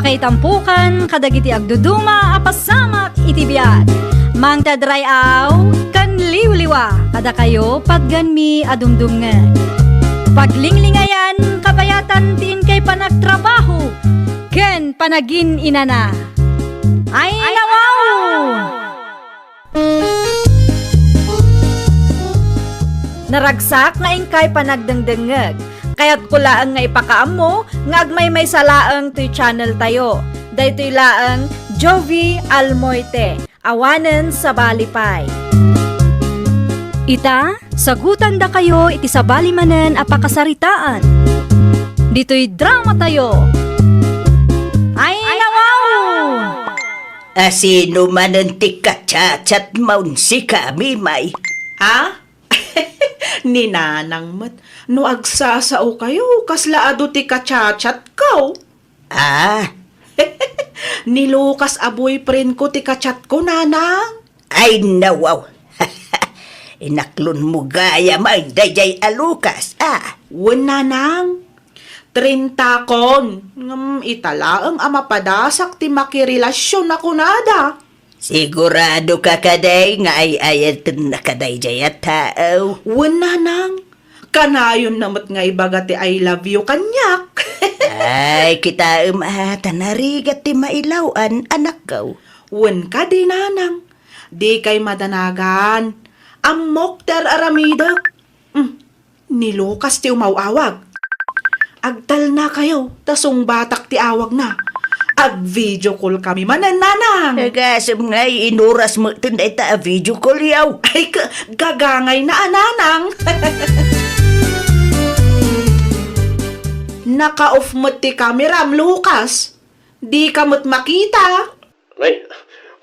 kay tampukan, kadagiti agduduma, apasamak itibiyat. Mang tadrayaw, kan liwliwa, kada kayo pagganmi adumdumngan. Paglinglingayan, kabayatan tiin kay panagtrabaho, ken panagin inana. Ay nawaw! Naragsak nga ingkay panagdengdengeg, kaya't kulaang nga ipakaam mo, nga agmay salaang to'y channel tayo. Daytoy laang Jovi Almoite, awanen sa balipay. Ita, sagutan da kayo iti sa balimanen apakasaritaan. Dito'y drama tayo. Ay nawaw! Asino man ang tikachat maun si kami may. Ah? Ninanang mat, no agsasao kayo, kaslaado ti kachat ko. Ah, Ni Lucas a boyfriend ko ti kachat ko, nanang. ay nawaw. Inaklon mo gaya may dayay alukas. Ah, Wen nanang. 30 kon. Italaang amapadasak ti makirelasyon ako nada. sigurado ka kaday nga ay ayatan na kaday jayat tao. Wen nanang. Kanayon namat nga ibaga ti I love you kanyak. Ay, kita tanarigat ti mailawan anak ko. Wen ka di nanang. Di kay madanagan. Amok ter aramida. Ni Lucas ti umawawag. Agtal na kayo, tasong batak ti awag na. Ag-video call kami manan nanang. Nagasam nga inuras mo tunday ta video call yaw. Ay, gagangay na ananang. Naka-off mo ti camera, Lucas. Di ka mo't makita. Nay,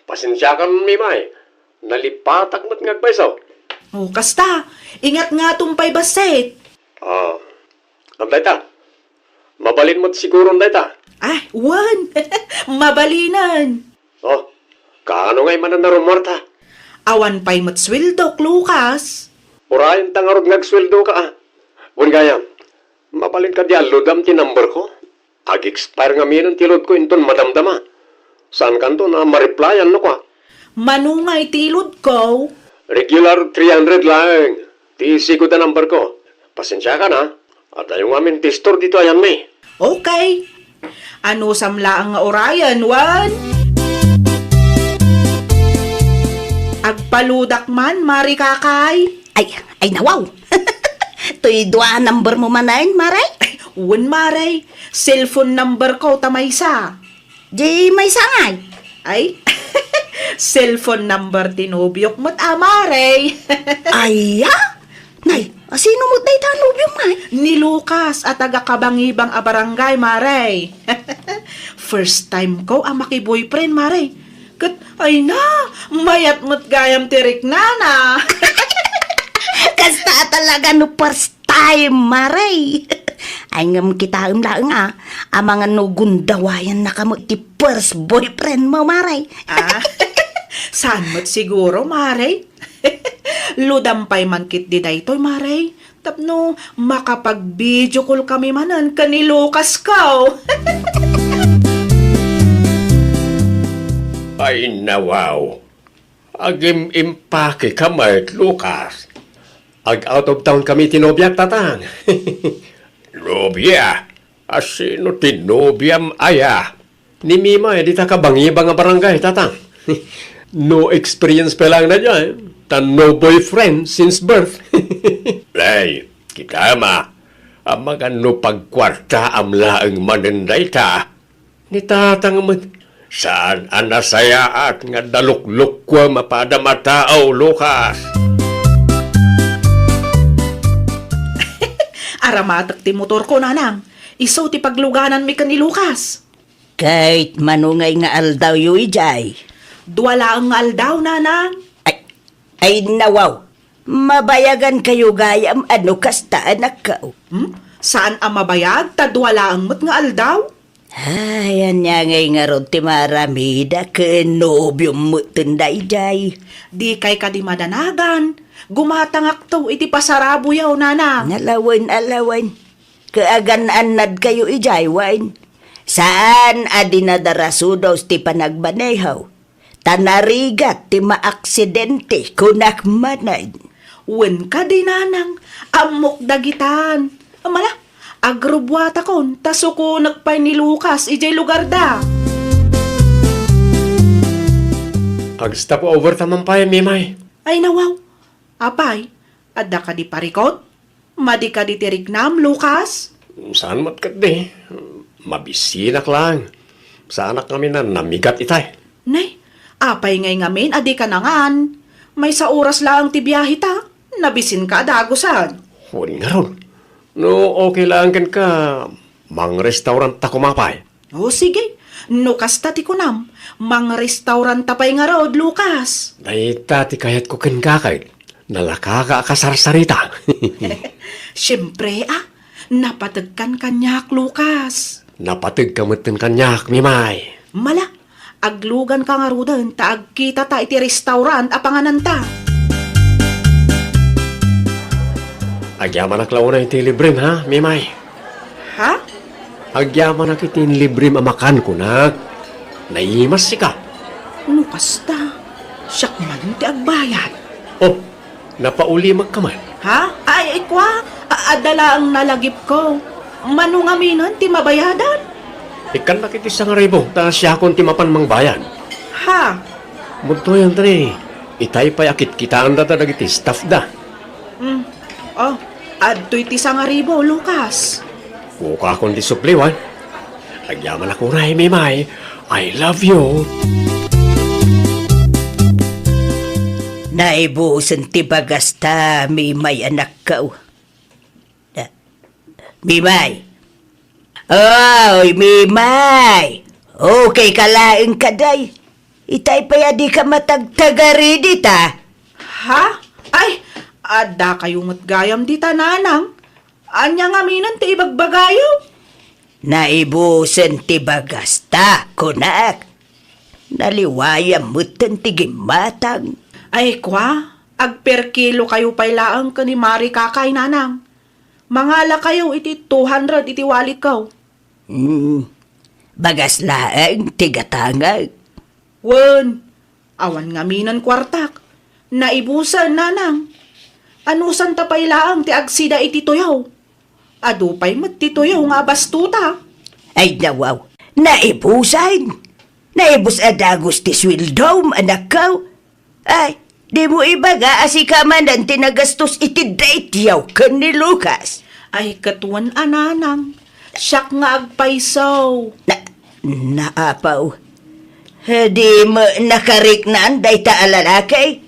pasensya ka mimay. Nalipatak mo't ngagpaisaw. O, kasta. Ingat nga tumpay baset. Antay ta. Mabalin mo't siguro antay ta. Ay, wan. Mabalinan. Oh, kaano ngay manan na rumorta? Awan pa'y mo't swildok, Lucas. Urayan tangarod ngagsweldo ka ah. Bun gaya, mabalin ka di aludam ti number ko. Ag-expire nga minan ti load ko inton madamdama. Saan kanto na ma-replyan no ko ah? Manungay tilod ko. Regular 300 lang. Ti sigo da number ko. Pasensya ka na. At ayong amin tistor dito ayan may. Okay. Ano samla ang orayan, wan? Agpaludak man, mari kakay. Ay nawaw. Tuy dua number mo manayin, maray? Wan, maray. Cellphone number ko, tamaysa. Di may sangay. Ay, cellphone number tinubyok mo't amaray. Ay, nay, sino mo tayo tanong yung may? Ni Lucas at taga-kabangibang a barangay, maray. First time ko ang maki-boyfriend, maray. Kat, ay na, mayat mo't gayam tirik nana. Kasta talaga no first time, maray. Ay ngam kita laang ang mga nugundawayan na kamo ti first boyfriend mo, maray. Saan mo't siguro, maray? Ludampay man kit di daytoy, maray. Tapno, makapag-video call kami manan ka ni Lucas ko. Ay nawaw. Agim impake kamay, Lucas. Ag out of town kami tinobyak tatang. Nobya? Asino tinobyam aya? Ni Mima, di ta kabangibang nga barangay, tatang. No experience pa lang na dyan. Tan no boyfriend since birth. Lay, kita ma. Ang mga no pagkwarta am laang manenday ta. Ni tatang mo. Saan anasayaat nga dalukluk ko mapada matao, Lucas? Aramatak ti motor ko, nanang. Iso ti pagluganan mi ka ni Lucas. Kahit manungay nga aldaw yu ijay. Duwala ang aldaw, nanang. Ay nawaw. Mabayagan kayo gayam ano kasta anak ka. Saan ang mabayag? Tadwala ang mo't nga aldaw? Ay, anya ngay nga ron ti maramida ke nobyo mo tunday jay. Di kay ka di madanagan. Gumatangak to, iti pasarabo yaw, nanang. Alawan. Kaagan-anad kayo ijay, wain. Saan adinadarasudos ti panagmanehaw? Tanarigat ti maaksidente kunakmanay. Wen ka di nanang, amok dagitan. Amala, agrubwata kon, taso ko nagpay ni Lucas, ijay lugar da. Ag-stop over taman pa Mimay. Ay nawaw, apay, adda ka di parikot? Madi ka di tiriknam, Lucas? Saan matkat di? Mabisinak lang. Sana kami na namigat itay. Nay, apay ngay ngamin, adi ka nangan. May sa oras lang ti biyahe ta, nabisin ka dagusan. Huwag nga ron. No, okay lang kan ka. Mang restaurant ta kumapay. O sige, no kasta ti kunam, mga restaurant tapay nga rod, Lucas. Dahita ti kayat ko kan kakay. Nalakaka-kasarsarita. Siyempre napatagkan kanyak, Lucas. Napatig kamutin kanyak, Mimay. Mala, aglugan ka nga rodan, taag kita ta iti restaurant apanganan ta. Agyaman na klauna iti librim, ha, Mimay? Ha? Agyaman na kiti librim amakan ko na. Naimas si ka. No kasta, siyak man ti agbayad. Oh, napauli magkaman. Ha? Ay, kwa, adala ang nalagip ko. Manungaminan ti mabayadan. Ikan na kiti isang ribo, ta siya kon ti mapan mang bayan. Ha? Munto yan tani. Itay pa'y akit kitaan da dagiti staff da. Oh, adto'y ti sangaribo, Lucas. Buka akong disupliwan. Agyaman ako na, Mimay. I love you. Naibusan ti bagasta, Mimay anak ka. Mimay. Oy, Mimay. Okay ka laing kaday. Itay pa ya di ka matagtagari dita. Ha? Ay, adda kayo matgayam di tananang. Anya nga minan ti ibagbagayo. Naibusan ti bagasta, kunak. Naliwayam mo ti gimatang. Ay, kwa, agper kilo kayo pailaang ka ni Mari kakay nanang. Mangala kayo iti 200 iti walit kaw. Bagas laang tigatangag. Wen, awan nga minan kwartak. Naibusan nanang. Anusan ta pailaang ti agsida iti tuyaw. Adupay mat ti tuyaw nga bastuta. Ay nawaw, naibusan. Naibus adagos ti swildom, anak ko. Ay, di mo ibaga asikaman ang tinagastos iti date yaw kan ni Lucas. Ay, katuan ananang. Siyak nga agpaisaw. Naapaw. Di mo nakariknan day ta alalakay.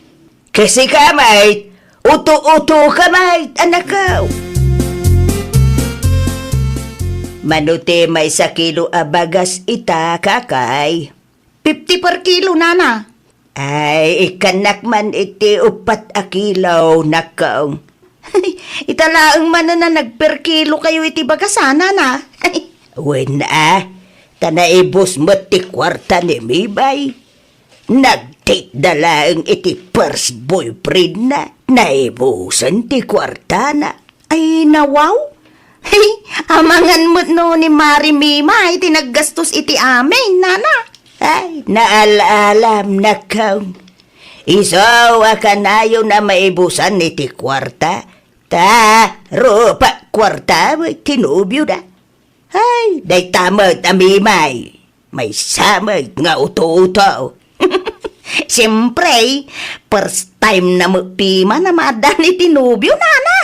Kasi kamay, uto-uto kamay, anak ko. Manuti may sa kilo abagas ita, kakay. 50 per kilo, nana. Ay, ikanak man iti upat a kilaw, nakaw. Italaang man na nagper kilo kayo iti bagasana na. Wen tanaibos mo ti kwarta ni Mibay. Nag-date dalaang iti first boyfriend na. Naibusan ti kwarta na. Ay, nawaw. Hey, amangan mo no ni Mari Mima iti naggastos iti amin, nana. Ay, naalalam na kaw. Isaw akanayo na maibusan iti kwarta. Rupa kwarta mo tinubyo da. Ay, day tamad amimay. May samad nga uto-uto. Siyempre, first time na mo pima na madan iti nubyo, nana.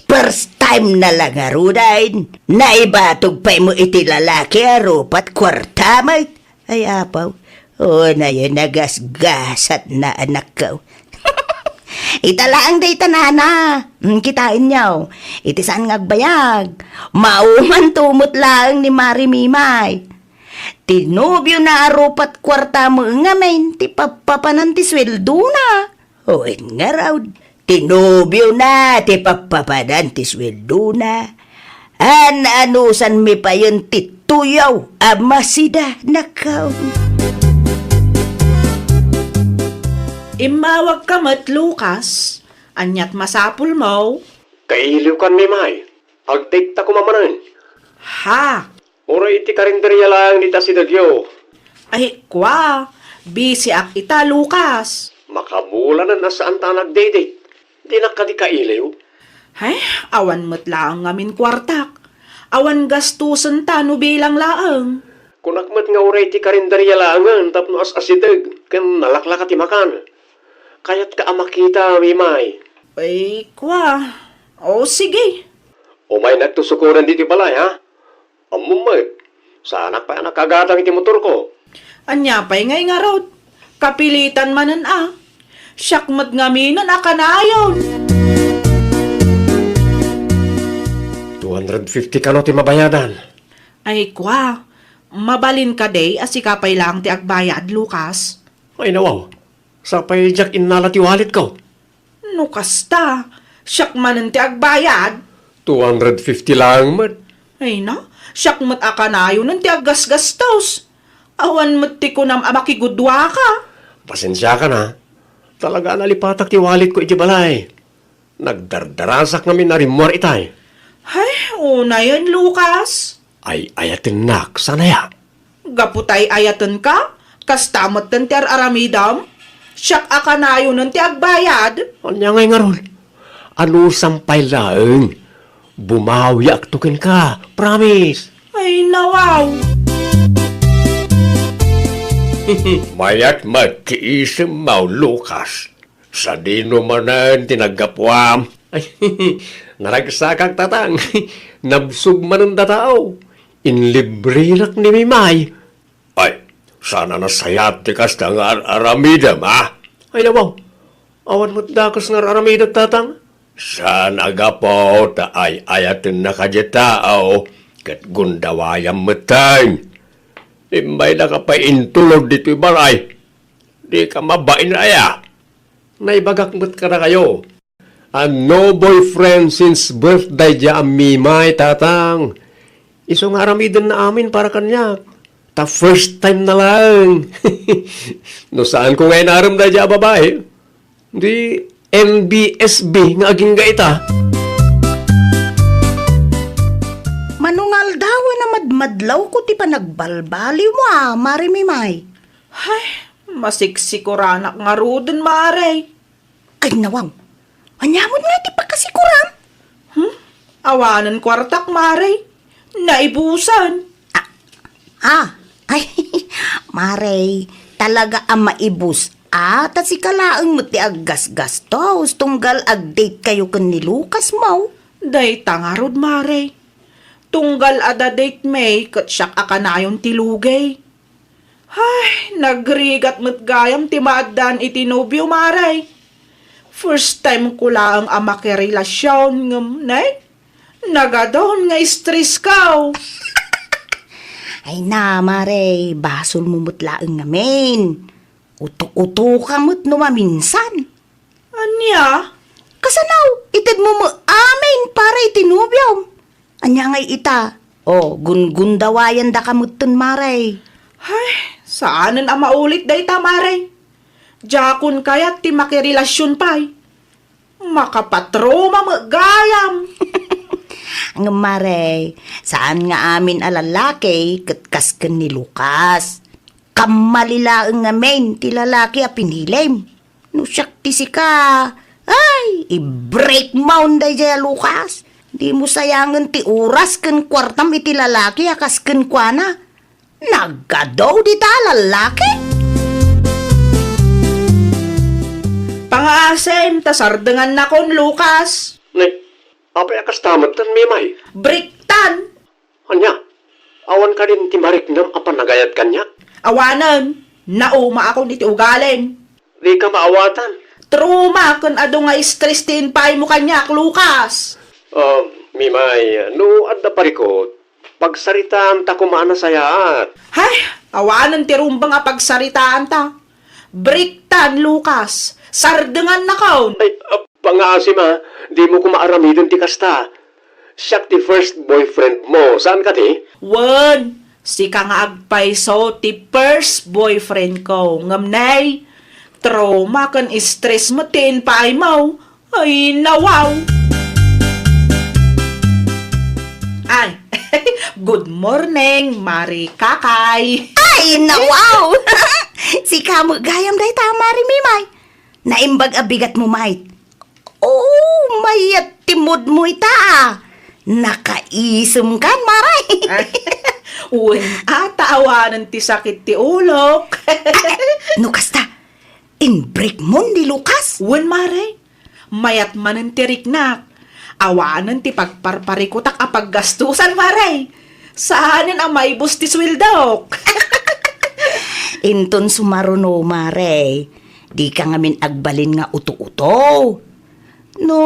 First time na lang arudain. Naibatog pa mo iti lalaki arupat kwarta mo. Ay, apaw. O na yun, nagasgasat na anak ko. Italaang day tanana. Kitain niyo. Iti saan ngagbayag. Mauman tumot lang ni Mari Mimay. Tinubyo na arupat kwarta mo nga main. Ti papapanan ti sweldo na. O nga raw. Tinubyo na ti papapanan ti sweldo na. Anusan mi pa yun ti tuyaw. Amasida nakaw. Imawag ka mat, Lucas. Anyat masapul mo. Kailiw kan, Mimay. Agtikta ko mamanan. Ha? Oray iti karinderya lang ni Tasidagyo. Ay, kwa. Busy ak ita, Lucas. Makamulanan na saan ta nagdedate. Di na ka di kailiw. Ay, awan mo't laang ngamin kwartak. Awan gastusan ta no bilang laang. Kunakmat nga oray iti karinderya langan tapno as-asidag kan nalaklak at imakan. Kaya't ka makita, Mimay. Ay, kwa. O, sige. O may nagtusukuran dito balay, ha? Amumay. Sana pa nakagatang iti motor ko. Anya pa'y ngay nga rod. Kapilitan manan Siyakmat nga minan akanayon. 250 ka no ti mabayadan. Ay, kwa. Mabalin ka day asikapay lang ti agbayad, Lucas. Ay nawaw. Sa pay jak innala ti wallet ko. No kasta. Siyak manan ti agbayad. 250 lang man. Ay na, siyakmat akanayon ng ti aggasgastos. Awan mo't ti ko nam amakigudwa ka. Pasensya ka na. Talaga nalipatak ti wallet ko iti balay. Nagdardarasak namin na rimor itay. Ay, una yan, Lucas. Ay ayatin nak, sana ya. Gaputay ayatan ka? Kastamot ng ti aramidam? Siyak akanayon ng ti agbayad? Anya ngay nga ron. Ano sampay laeng? Bumawi aktukin ka. Promise. Ay, nawaw. Mayat magkiisip mo, Lucas. Sa dino manan tinagapwam. Ay, naragsakak tatang. Nabsug man ang datao. Inlibrirak ni Mimay. Ay, sana nasayat ti kas ng aramidam, ha? Ay, nabaw. Awan mo't dakas ng aramidam tatang. Sana agapo ta ay ayatin na kadyatao kat gundawayang matang. Imbay na ka pa intulog dito balay. Di ka mabain na aya. Naibagakmat ka na kayo. A no boyfriend since birthday dya ang Mimay, tatang. Isong aramidan na amin para kanya. Ta first time na lang. No saan ko ngayon aram dya babae? Di NBSB nga aging gaita. Manungal daw na madmadlaw ko ti panagbalbaliw mo Mari Mimay. Ay, masiksikuran nga rudin, Mare. Ay nawang, anyamon nga ti pagkasikuran. Awanan kwartak, Mare. Naibusan. Ay, Mare, talaga ang maibus. At si kalaang mo ti aggas-gastos, tunggal ag-date kayo kan ni Lucas mo. Day tangarod, Mare. Tunggal ada date may kat siyak akanayon tilugay. Ay, nagrigat mo't gayam ti maadan itinobyo, Mare. First time ko lang ang makirelasyon ngam, nay. Nagadon nga stress ka. Ay na, Mare, basol mo mutlaang ngamin. Uto-uto ka mo't numaminsan. Anya? Kasanaw, itid mo mo amin para itinubyaw. Anya ngay ita. Gundawayan da ka mo't Mare. Ay, saanan ang maulit day ta, Mare? Jakon kayat ti makirelasyon pa'y. Makapatroma magayam. Ang Mare, saan nga amin alalaki katkas ka ni Lucas? Kamalilaang nga men, ti lalaki a pinilim. No siyak ti si ka. Ay, i-break mound day jaya Lucas. Di mo sayangan ti oras kan kwartam iti lalaki akas kan kwa na. Nagadaw di ta lalaki. Pangasem, tasardengan na kon, Lucas. Nay, apay akas tamat tan Mimay. Briktan. Anya, awan ka din ti mariknam apan nagayat kanya. Awanan, nauma ako diti ugalin. Di ka maawatan. Truma kun ado nga stress tin pay mo kanyak, Lucas. Mimay, no adda parikot. Pagsaritaan ta kumana sayaat. Hay, awanan ti rumbang nga pagsaritaan ta. Briktan, Lucas. Sardengan na kaon. Ay, pangasim ha. Di mo kumaaramidon ti kasta. Siyak ti first boyfriend mo. Saan ka ti? Wan, si ka nga agpaiso ti first boyfriend ko. Ngamnay, trauma kan stress mo tin pay mo. Ay, nawaw. Ay, Good morning, Mari Kakay. Ay, wow! Si kamo gayam day tama rin, Mimay. Naimbag abigat mo, May. Oh, mayat timod mo ita. Nakaisum kan, Maray. Uwin atawanan ti sakit ti ulok. No kasta, in-break mo ni Lucas. Uwin, Mare, mayat manan ti riknak. Awanan ti pagparparikutak apaggastusan, Mare. Saanin ang maibus ti swildok? Inton sumaruno, Mare. Di ka ngamin agbalin nga uto-uto. No,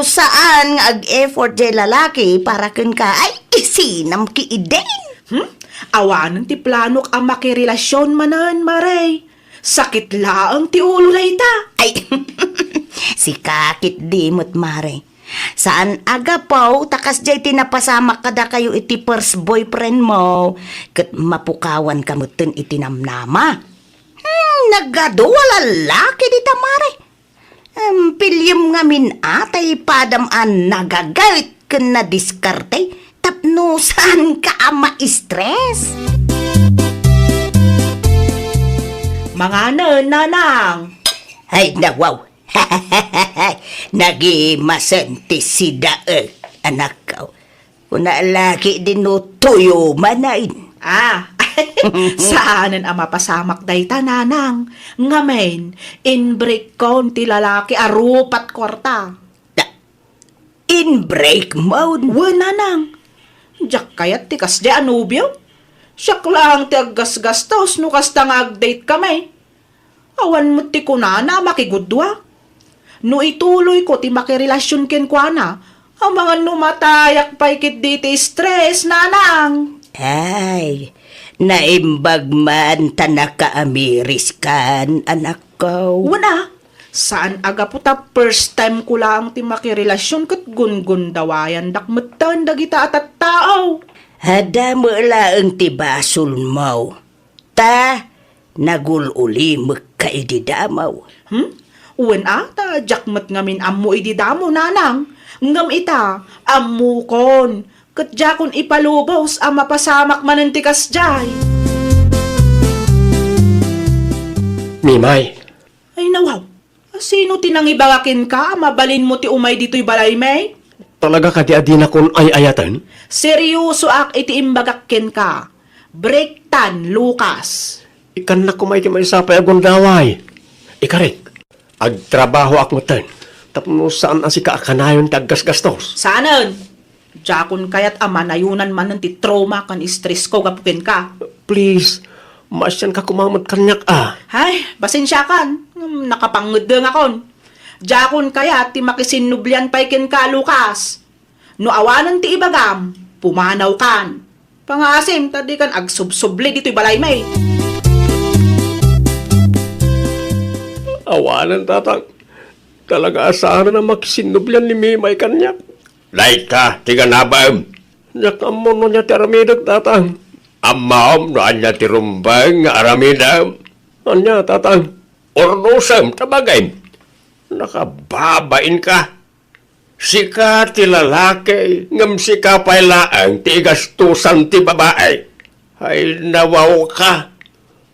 saan nga ag-effort jay lalaki para kun ka ay isinam ki iden. Awanan ti planok ang makirelasyon manan, Mare. Sakit laang ti ulo na ita. Ay, si kakit dimot, Mare. Saan aga po, takas jay tinapasamak kada kayo iti first boyfriend mo. Kat mapukawan kamutun itinamnama. Nagaduwa lalaki dita, Mare. Pilyam ngamin atay padamaan nagagawit ka na diskarte. Tapno saan ka ma-stress? Mga nanang. Ay, wow. Nagimasanti si Dae, anak ko. Kung naalaki din no tuyo manain. Saanan ang mapasamak day tananang. Ngamen, in-break kon ti lalaki arupat kwarta. In break mode. Nanang. Diyak kayat ti kas di anubyo. Siyak lang ti aggas-gastos no kasta nga ag-date kami. Awan mo ti kunana makigudwa. No ituloy ko ti makirelasyon ken kuana. Ang mga numatayak paikit di ti stress, nanang. Ay, naimbag man tanaka amiris kan, anak ko. Wala. Saan aga po ta first time ko lang ti makirelasyon kat gun-gun dawayan dakmetan dagita at tao. Hada mo laang ti basul mo. Ta, nagululi magkaididamaw. Uwan ata, jakmat ngamin ammo ididamo, nanang. Ngam ita, ammo kon. Kat jakon ipalubos ang mapasamak manantikas jay. Mimay, Ay nawaw, sino tinangibagakin ka? Mabalin mo ti umay dito'y balay may? talaga ka di adina kon ay ayatan? Seryoso ak iti imbagakin ka. Breaktan, Lucas. Ikan na kumay ti maisapay agon daway. Ikarit, agtrabaho ak mutan. Tapno saan ang si kaakanayon taggas-gastos? Saanan? Jakon kayat ama nayunan man ng ti trauma kan stress ko gapukin ka. Please, masyan ka kumamot kanyak Ay, basensya kan. Nakapangudeng akon. Jakon kayat ti makisinublian paikin ka, Lucas. No awanan ti ibagam, pumanaw kan. Pangasim, tadi kan agsubsubli dito'y balay may. Awanan tatang. Talaga asahan na makisinublan ni Mimay kanyak. Lahat ka, tiga nabaam. Nakamon mo niya ti aramidag tatang. Amaom no anya ti rumbang nga aramidam. Anya tatang, ornosam tabagay. Nakababain ka. Sika ti lalaki, ngam sika pailaang ti gastusan ti babae. Ay nawaw ka.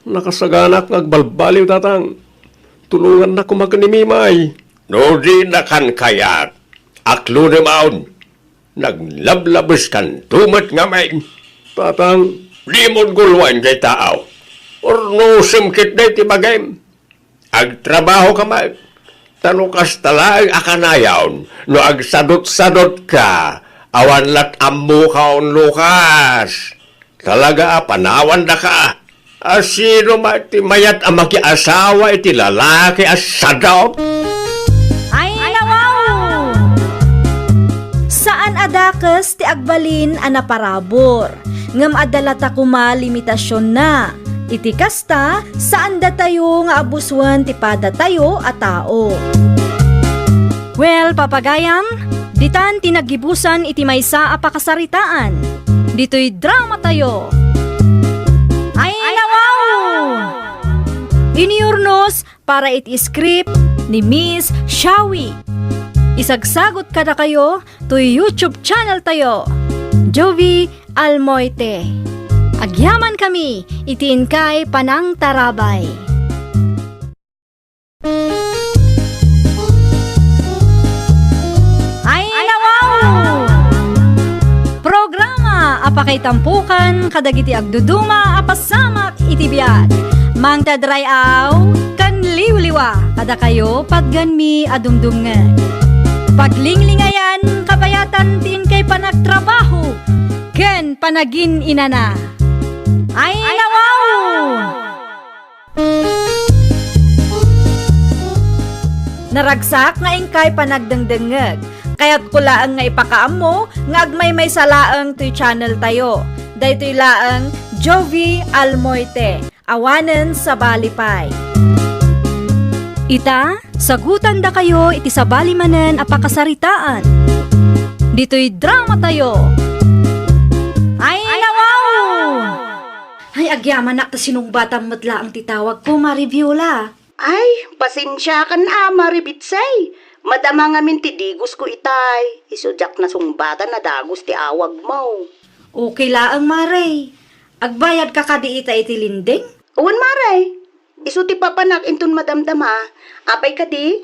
Nakasaganak ngagbalbaliw tatang. Tulungan na kumaganimimay. No di na kan kayat. Aklo na maon. Naglablabas kan tumat nga may. Tatang, di mo gulwan kay tao. Or no simkit na iti bagay. Agtrabaho ka mag. Tanukas talang akanayaw. No agsadot-sadot ka. Awan lat ammo kaon Lucas. Talaga panawan na ka. Asino mati mayat ang makiasawa iti lalaki asadot? Ay, nawaw! Saan adakas ti agbalin a naparabor? Ngam adalata kuma limitasyon na. Iti kasta, saan da tayo nga abuswan ti pada tayo a tao? Well, papagayam, ditan tinagibusan iti maysa a pakasaritaan. Dito'y drama tayo. Ay, nawaw! Iniurnos para iti script ni Miss Shawi. Isagsagot kada kayo to YouTube channel tayo. Jovi Almoite. Agyaman kami, itiin kay Panang Tarabay. Ay nawaw! Programa apakay tampukan kadagiti agduduma apasamak itibiyat. Mang tadrayaw kan liwliwa kada kayo padganmi adumdumngan. Paglinglingayan kabayatan tin kay panagtrabaho ken panagin inana. Ay nawaw! Naragsak nga ingkay panagdengdengeg. Kaya't kulaang nga ipakaamo nga agmay may salaang to'y channel tayo. Daytoy laang Jovi Almoite. Awanen sa Balipay. Ita, sagutan da kayo iti sa balimanen apakasaritaan. Dito'y drama tayo. Ay nawaw! Ay agyaman nak ta sinong batang matla ang titawag ko, Maribiola. Ay, pasensya kan Maribitsay. Madama nga min ti digos ko itay. Isudyak na sumbatan na dagos ti awag mo. Okay laang, Maray. Agbayad ka kadi ita iti linding? Uwan Maray, iso ti papanak intun madamdama. Apay ka di?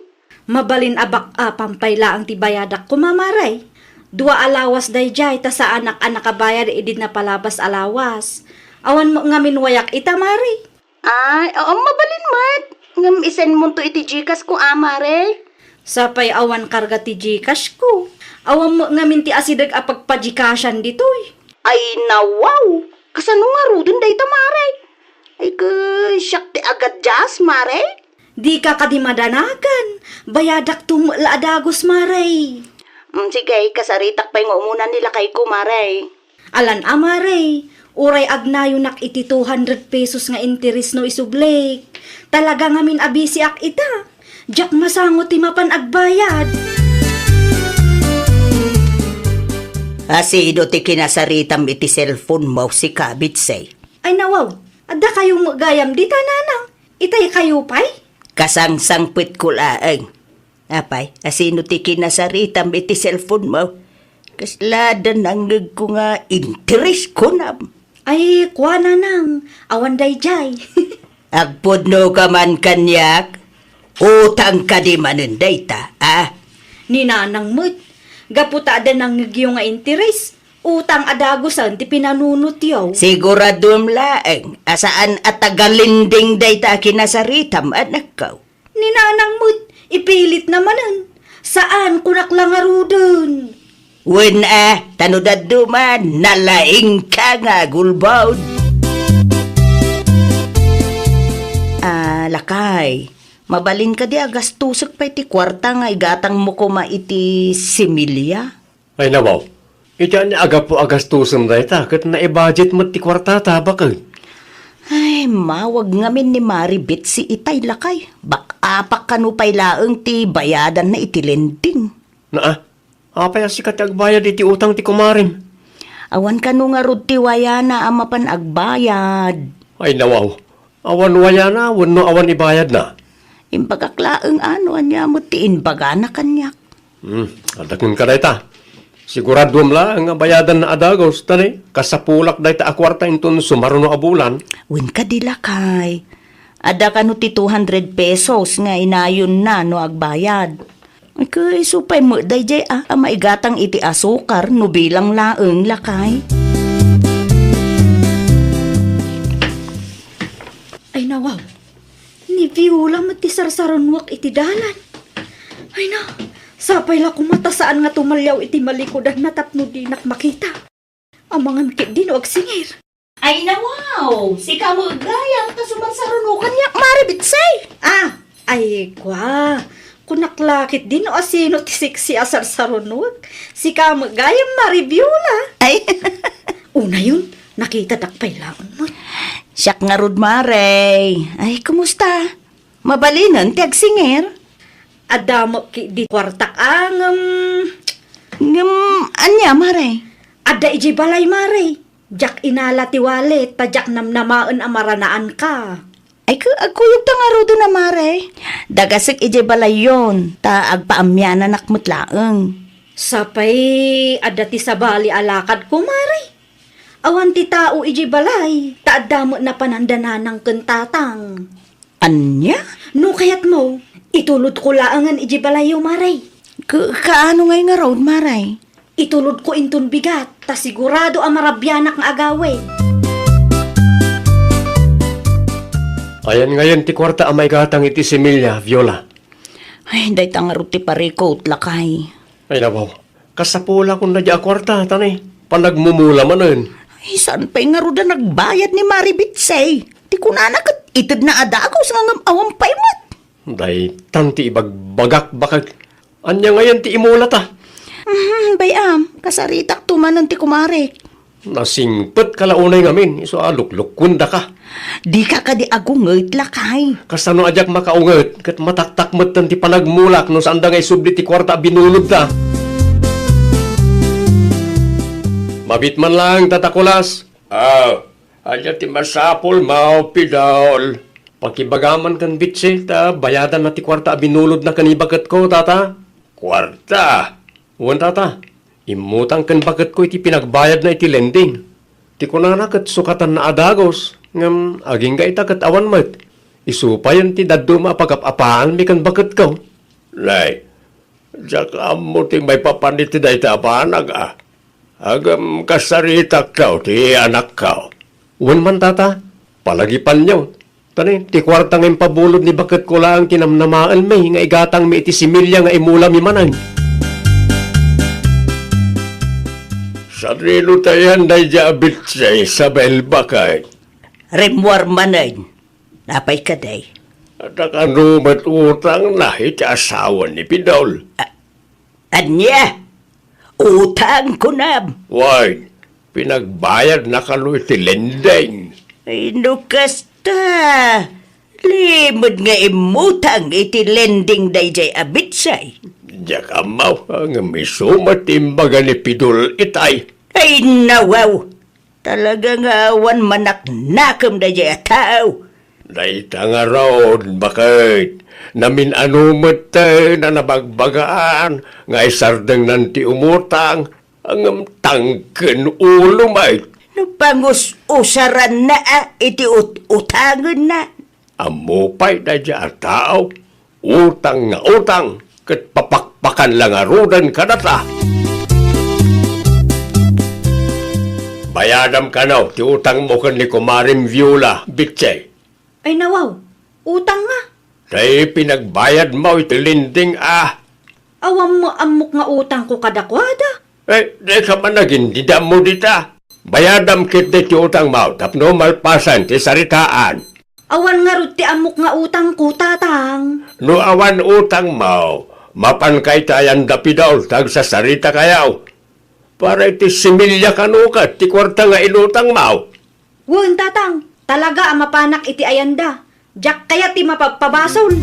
Mabalin abak pampay laang ti bayadak ko, Mamaray. 2 alawas dayjay ta sa anak-anak kabayad idid na palabas alawas. Awan mo nga minwayak ita, Maray. Ay, oo mabalin mat. Ngam isen mo to iti jikas ko Mare. Sapay awan karga ti Gcash ko. Awan mo nga minti asidag apagpajikasyan ditoy. Ay nawaw, kasano nga rudon day ta Mare? Ay ka, siyak ti agad jas Mare. Di ka kadimadanagan. Bayadak tumula adagos, Maray. Sige, kasaritak pa yung umunan nila kay ko Mare. Alan Maray. Uray agnayo nak iti 200 pesos nga interes no isublek. Talaga nga min abisi ak ita. Diyak masangot ti mapan agbayad. Asido ti kinasaritam iti cellphone mo si Kabitsay. Ay nawaw, adda kayong magayam di tananang. Itay kayo pay? Kasangsangpit ko laeng. Apay, asino ti kinasaritam iti cellphone mo? Kasladan ang ko nga interes ko na. Ay, kwa na nang. Awan dayjay. Agpudno ka man kanyak. Utang ka di manunday ta, ah? Ninanang mo't. Gaputa da nang nagyo nga interes. Utang adagosan ti pinanunot yaw. Siguradum laeng. Asaan at tagalinding day ta kinasaritam anak ko. Ninanang mo't. Ipilit namanan. Saan kunak lang arudon? Wen tanudad duman, nalaing ka nga gulbaw. Lakay. Mabalin ka di agastusok pa iti kwarta nga igatang mo ko iti similya. Ay nawaw, iti aga po agastusan da ita, kat na i-budget mo ti kwarta tabakan. Ay, mawag ngamin ni Maribit si itay lakay. Bak-apak kanupay laeng ti bayadan na iti lending. Apay si kati agbayad iti utang ti kumarin. Awan kanu nga rod ti wayana amapan agbayad. Ay nawaw, awan waya na, wano awan ibayad na. Imbagaklaeng anya mo ti inbaga na kanyak. Adakon ka da ita. Siguradum la ang bayadan na adagos, tani, kasapulak da ita akwarta intun sumaruno abulan. Win ka di lakay. Ada kanu ti 200 pesos nga inayon na no agbayad. Ay kay supay mo dayjay maigatang iti asukar no bilang laeng lakay. Ay nawaw. Ni Viola mati sarsaronwak iti dalan. Ay na, sapay la kumata saan nga tumalyaw iti malikodan na tapno di nakmakita. Ang mga mikit din o agsingir. Ay nawaw, si kamo gayam ta sumarsarunukan niya Maribitsay. Ay kwa. Kunaklakit din o asino ti siksi asar sarunwak. Si kamo gayam Maribiola. Ay, Una yun, nakita dakpay lang mo. siyak nga rod Maray. Ay, kumusta? Mabalinan ti agsingir. Adamo ki di kwartak Anya Maray? Ada iji balay Maray. Jak inala ti walet, tajak namnamaan amaranaan ka. Ay, agkuyog ta nga rodo na Maray. Dagasik ije balay yon, ta agpaamyanan nakmut laeng. Sapay, ada ti sabali alakad ko Maray. Awan ti tao iji balay, taadamo na panandanan ng kentatang. Anya? No kayat mo, itulod ko laangan iji balay yo maray. Kaano ngay nga road, Maray? Itulod ko inton bigat, ta sigurado ang marabyanak nga agawin. Ayan ngayon ti kwarta amay gatang iti similya, Viola. Ay, day tangarot ti parikot, lakay. Ay nabaw, kasapula kung nadya kwarta, tanay. Panagmumula manon. Ay, saan pa'y nga roda nagbayad ni Maribitsay? Ti kunana kat itid na adagos nga awang paymat. Day, tanti ibagbagak bakag. Anya ngayon ti imulat ah. Bayam, kasaritak tumanon ti kumare. Nasingpet kalaunay ngamin, iso alukluk kunda ka. Di ka di agungit, lakay. Kasano ajak makaunget, kat mataktakmet ti panagmulak no saan da ngay subli ti kwarta binulog ta. Mabit man lang, tatakulas. Anya ti masapol mao pidol. Pakibagaman kan bitse, ta bayadan na ti kwarta binulod na kanibagat ko, tata. Kwarta? Uwan, tata. Imutang kan bagat ko iti pinagbayad na iti lending. Ti kunana kat sukatan na adagos. Ngam, aging ka ita kat awan mat. Isupayan ti daduma pagkapapaan mi kan bagat ko. Lay, jak amo ti may papanit ti dahi tapanag ah. Agam kasaritak kao ti anak kao. Uwan man tata, palagipan niyo. Tani, ti kwarta ngayong pabulod ni bagat ko lang kinamnamaan may nga igatang mi iti similya nga imula mi manang. Sarilo tayan na jabit sa Isabel bakay. Remwar manan. Napay ka day. At akanumat utang na iti asawa ni Pidol. Anya? Utang ko na. Why, pinagbayad na kalo iti lending. Ay, nukasta. Limod nga imutang iti lending day jay abitsay. Diyak amaw, ang misumat imbaga ni Pidol itay. Ay, nawaw. Talaga nga awan manak-nakam day jay tao. Dahita nga raon, bakit? Namin anumat na nabagbagaan, nga isardang nanti umutang, ang tangken ulo may. Pangus-usaran na iti utangan na. Amupay na dya tao, utang nga utang, kat papakpakan lang arudan ka na ta. Bayadam ka na, ti utang mo kan ni Kumaring Viola, bitse. Ay nawaw, utang nga. Tay pinagbayad mo iti linding ah. Awam mo amok nga utang ko kadakwada. Di ka man naging didam mo dita. Bayadam kit ti utang mo, tapno malpasan ti saritaan. Awan nga rut ti amok nga utang ko, tatang. No awan utang mo, mapan kay tayan dapidaw, tag sa sarita kayaw. Para iti similya kanukat, ti kwarta nga inutang mo. Wen, tatang, talaga ang mapanak iti ayanda. Jak kaya ti mapagpabasol.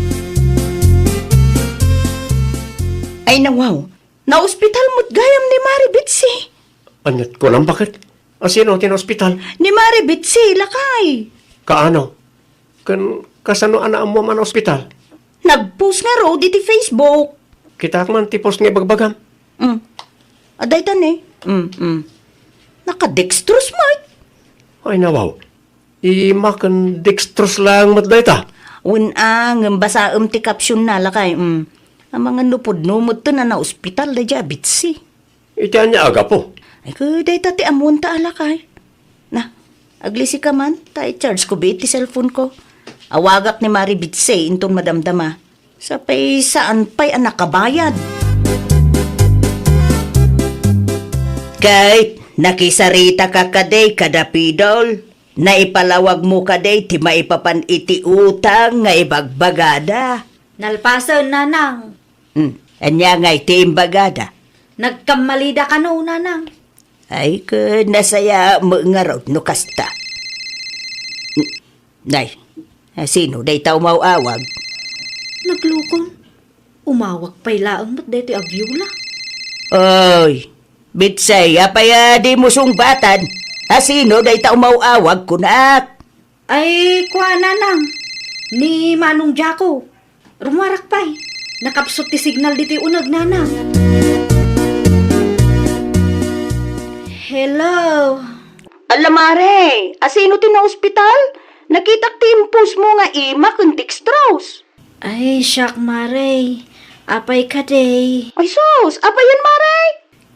Ay, nawaw. Na-ospital mo't gayam ni Maribitsi. Anyat ko lang bakit? Sino tinospital? Ni Maribitsi, lakay. Kaano? Kasano ana mo man ospital? Nag-post nga raw di Facebook. Kita man tipos nga bagbagam. Aday tan eh. Naka-dextrose, Mike. Ay nawaw. Imakan dextrose lang matdayta. Unang basaam ti caption na lakay. Ang mga nupod-numod to na ospital da diabetsi. Iti anya aga po. Ay kuday ta ti amon ta alakay. Na, aglisi ka man, tayo charge ko ba ti cellphone ko. Awagak ni Maribitse inton madamdama. Sa pay saan pa'y anak kabayad. Kahit nakisarita ka kaday kadapidol, naipalawag mo kaday ti maipapan iti utang nga ibagbagada. Nalpasan, nanang. Anya nga iti imbagada. Nagkamalida ka no, nanang. Ay ka nasaya mo nga raw no kasta. Nay, sino day tao mauawag? Naglukon. Umawag pa'y laang mat deti a Viola. Oy, bitsay, apaya di mo sungbatan. Sino day tao mauawag kunak? Ay, kuha, nanang. Ni Manong Jaco. Rumarak pa'y. Nakapsot ti signal diti unag, nanang. Hello? mare. Asino ti na ospital? Nakitak ti impus mo nga ima kung dextrose. Ay, siyak, Maray. Apay ka, day. Ay sus, apa yan mare?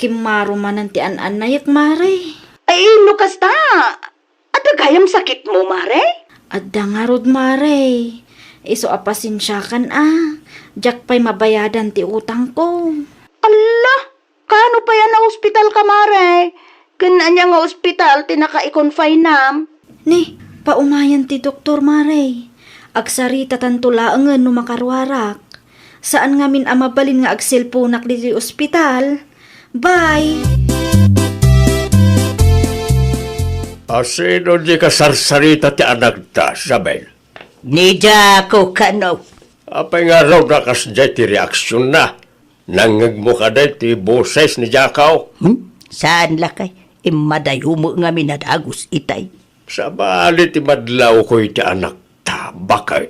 Kimaro man ang tian-an na yak, Maray. Ay, lukas ta. At gayam sakit mo, mare? Adda nga rod, Maray. Iso apasinsyakan Diyak pa'y mabayadan ti utang ko. Ala, kano pa yan na ospital ka, mare? Gananya nga ospital, tinaka-i-confine nam. Ni, paumayan ti doktor, Maray. Agsarita tantulaangan no makarwarak. Saan nga min amabalin nga agselponak di ospital? Bye! Asino di ka sarsarita ti anak ta, Isabel? Nidya ko kano. Apay nga raw nakasdya ti reaksyon na. Nangag mo ka day ti boses ni Jakaw. Saan lakay? Imadayo mo nga minadagos itay. Sa bali ti madlaw ko iti anak ta, bakay.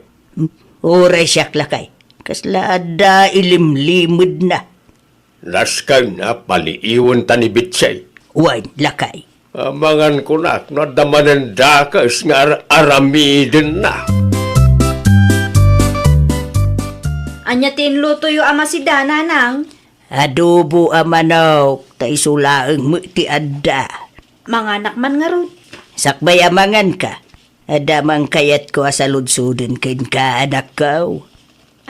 Oray siyak lakay. Kasla ada ilimlimod na. Laskay na paliiwan ta ni Bitsay. Wan lakay. Amangan ko na, nadamanan da ka is nga aramidin na. Anya tinluto yu ama si Dana nang. Adobo amanok. Taisulaang mo ti adda. Manganak man nga rod. Sakbay amangan ka. Adamang kayat ko asaludsudin kin ka anak ko.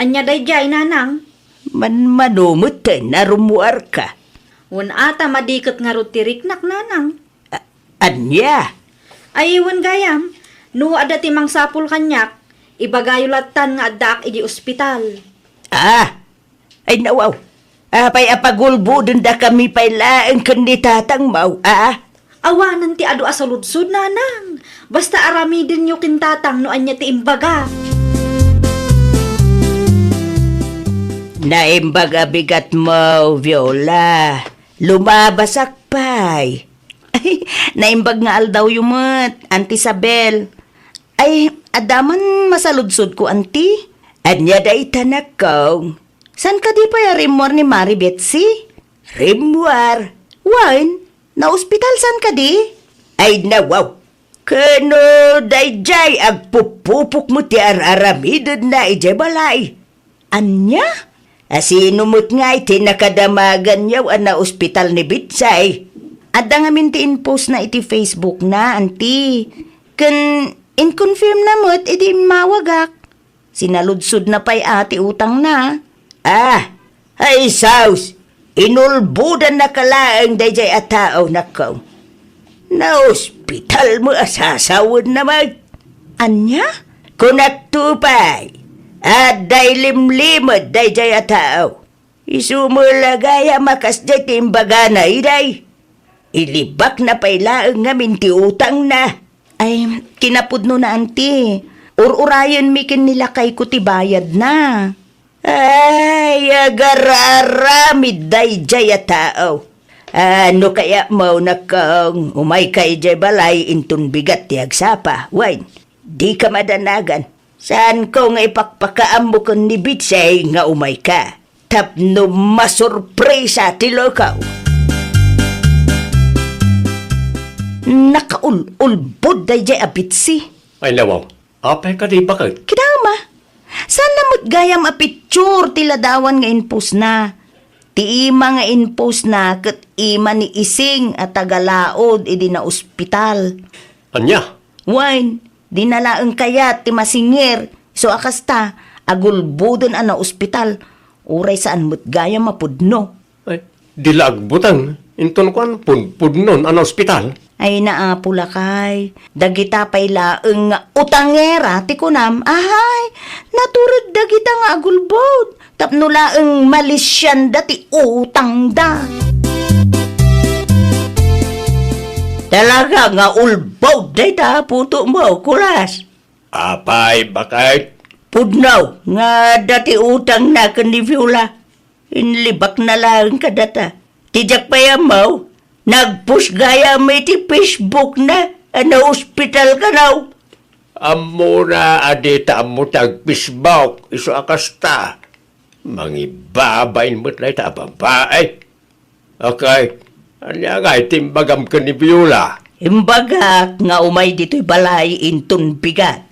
Anya day jay nanang. Manumot na rumuar ka. Wan ata madikot nga rod tiriknak nanang. Anya? Ay iwan gayam. No ada timang sapul kanyak. Ibagayulatan nga adak iji ospital. Ay nawaw. Pay apagulbo dun da kami pay laeng kandidatang mau. Awanan ti adu asaludsud nanang. Basta aramidin nyo kintatang no anya ti imbaga. Naimbaga bigat mo, Viola. Lumabasak pay. Ay, naimbag nga aldaw yumat, Auntie Isabel. Ay, adaman masaludsod ko, Auntie. Anya day tanak ko. San ka di pa rimwar ni Mari Betsy? Rimwar? Wan? Na ospital san ka di? Ay, nawaw. Kano day jay agpupupok mo ti araramidod na ijay balay. Anya? Asino mo't nga iti nakadamagan yaw na ospital ni Bitsay. Ada nga mintiin post na iti Facebook na, Auntie. Kan in-confirm na mo't iti mawagak. Sinaludsod na pa'y ati utang na. Ay saus. Inulbudan na kalaang dayjay at tao na ko. Na ospital mo asasawad naman. Anya? Kunaktupay. At day limlimod dayjay at tao. Isumulagaya makasday timbaga na iday. Ilibak na pailaang nga minti utang na. Ay, kinapudno na, Auntie. Urayan mikin nila kay kutibayad na. Ay, agararamid day jaya tao. Ano kaya mo na kang umay kay jay balay intun bigat ti agsapa? Wain, di ka madanagan. Saan ko nga ipakpakaam mo kung ni Bitsay nga umay ka? Tapno masurpresa ti lokaw. Nakaulbod day jay abitsi. Ay nawaw, apay ka di bakay. Kinama, saan namot gayam a picture tiladawan nga inpos na? Ti ima nga inpos na kat ima ni ising at tagalaod idi na ospital. Anya? Wine, dinalaang kayat ti masingir. So akasta, agulbudon na ospital. Uray saan mo't gayam mapudno. Ay, dilagbutang. Inton kwan, pudnon ang ospital. Ay naapula kay, dagita pay laeng nga utangera ti kunam. Ahay, naturod dagita nga agulbod. Tapno laeng malisyan dati utang da. Talaga nga ulbod day ta puto mo, kulas. Apay, bakay. Pudnaw, nga dati utang na ni Viola. Inlibak na lang ka data. Tijak pa yan mo, nagpush gaya may ti Facebook na ospital ka raw. Amo na adita mo tag-pisbawk, iso akasta. Mangibabain mo't lay ta babae. Okay, anya nga itimbagam ka ni Viola. Imbagak nga umay dito'y balay inton bigat.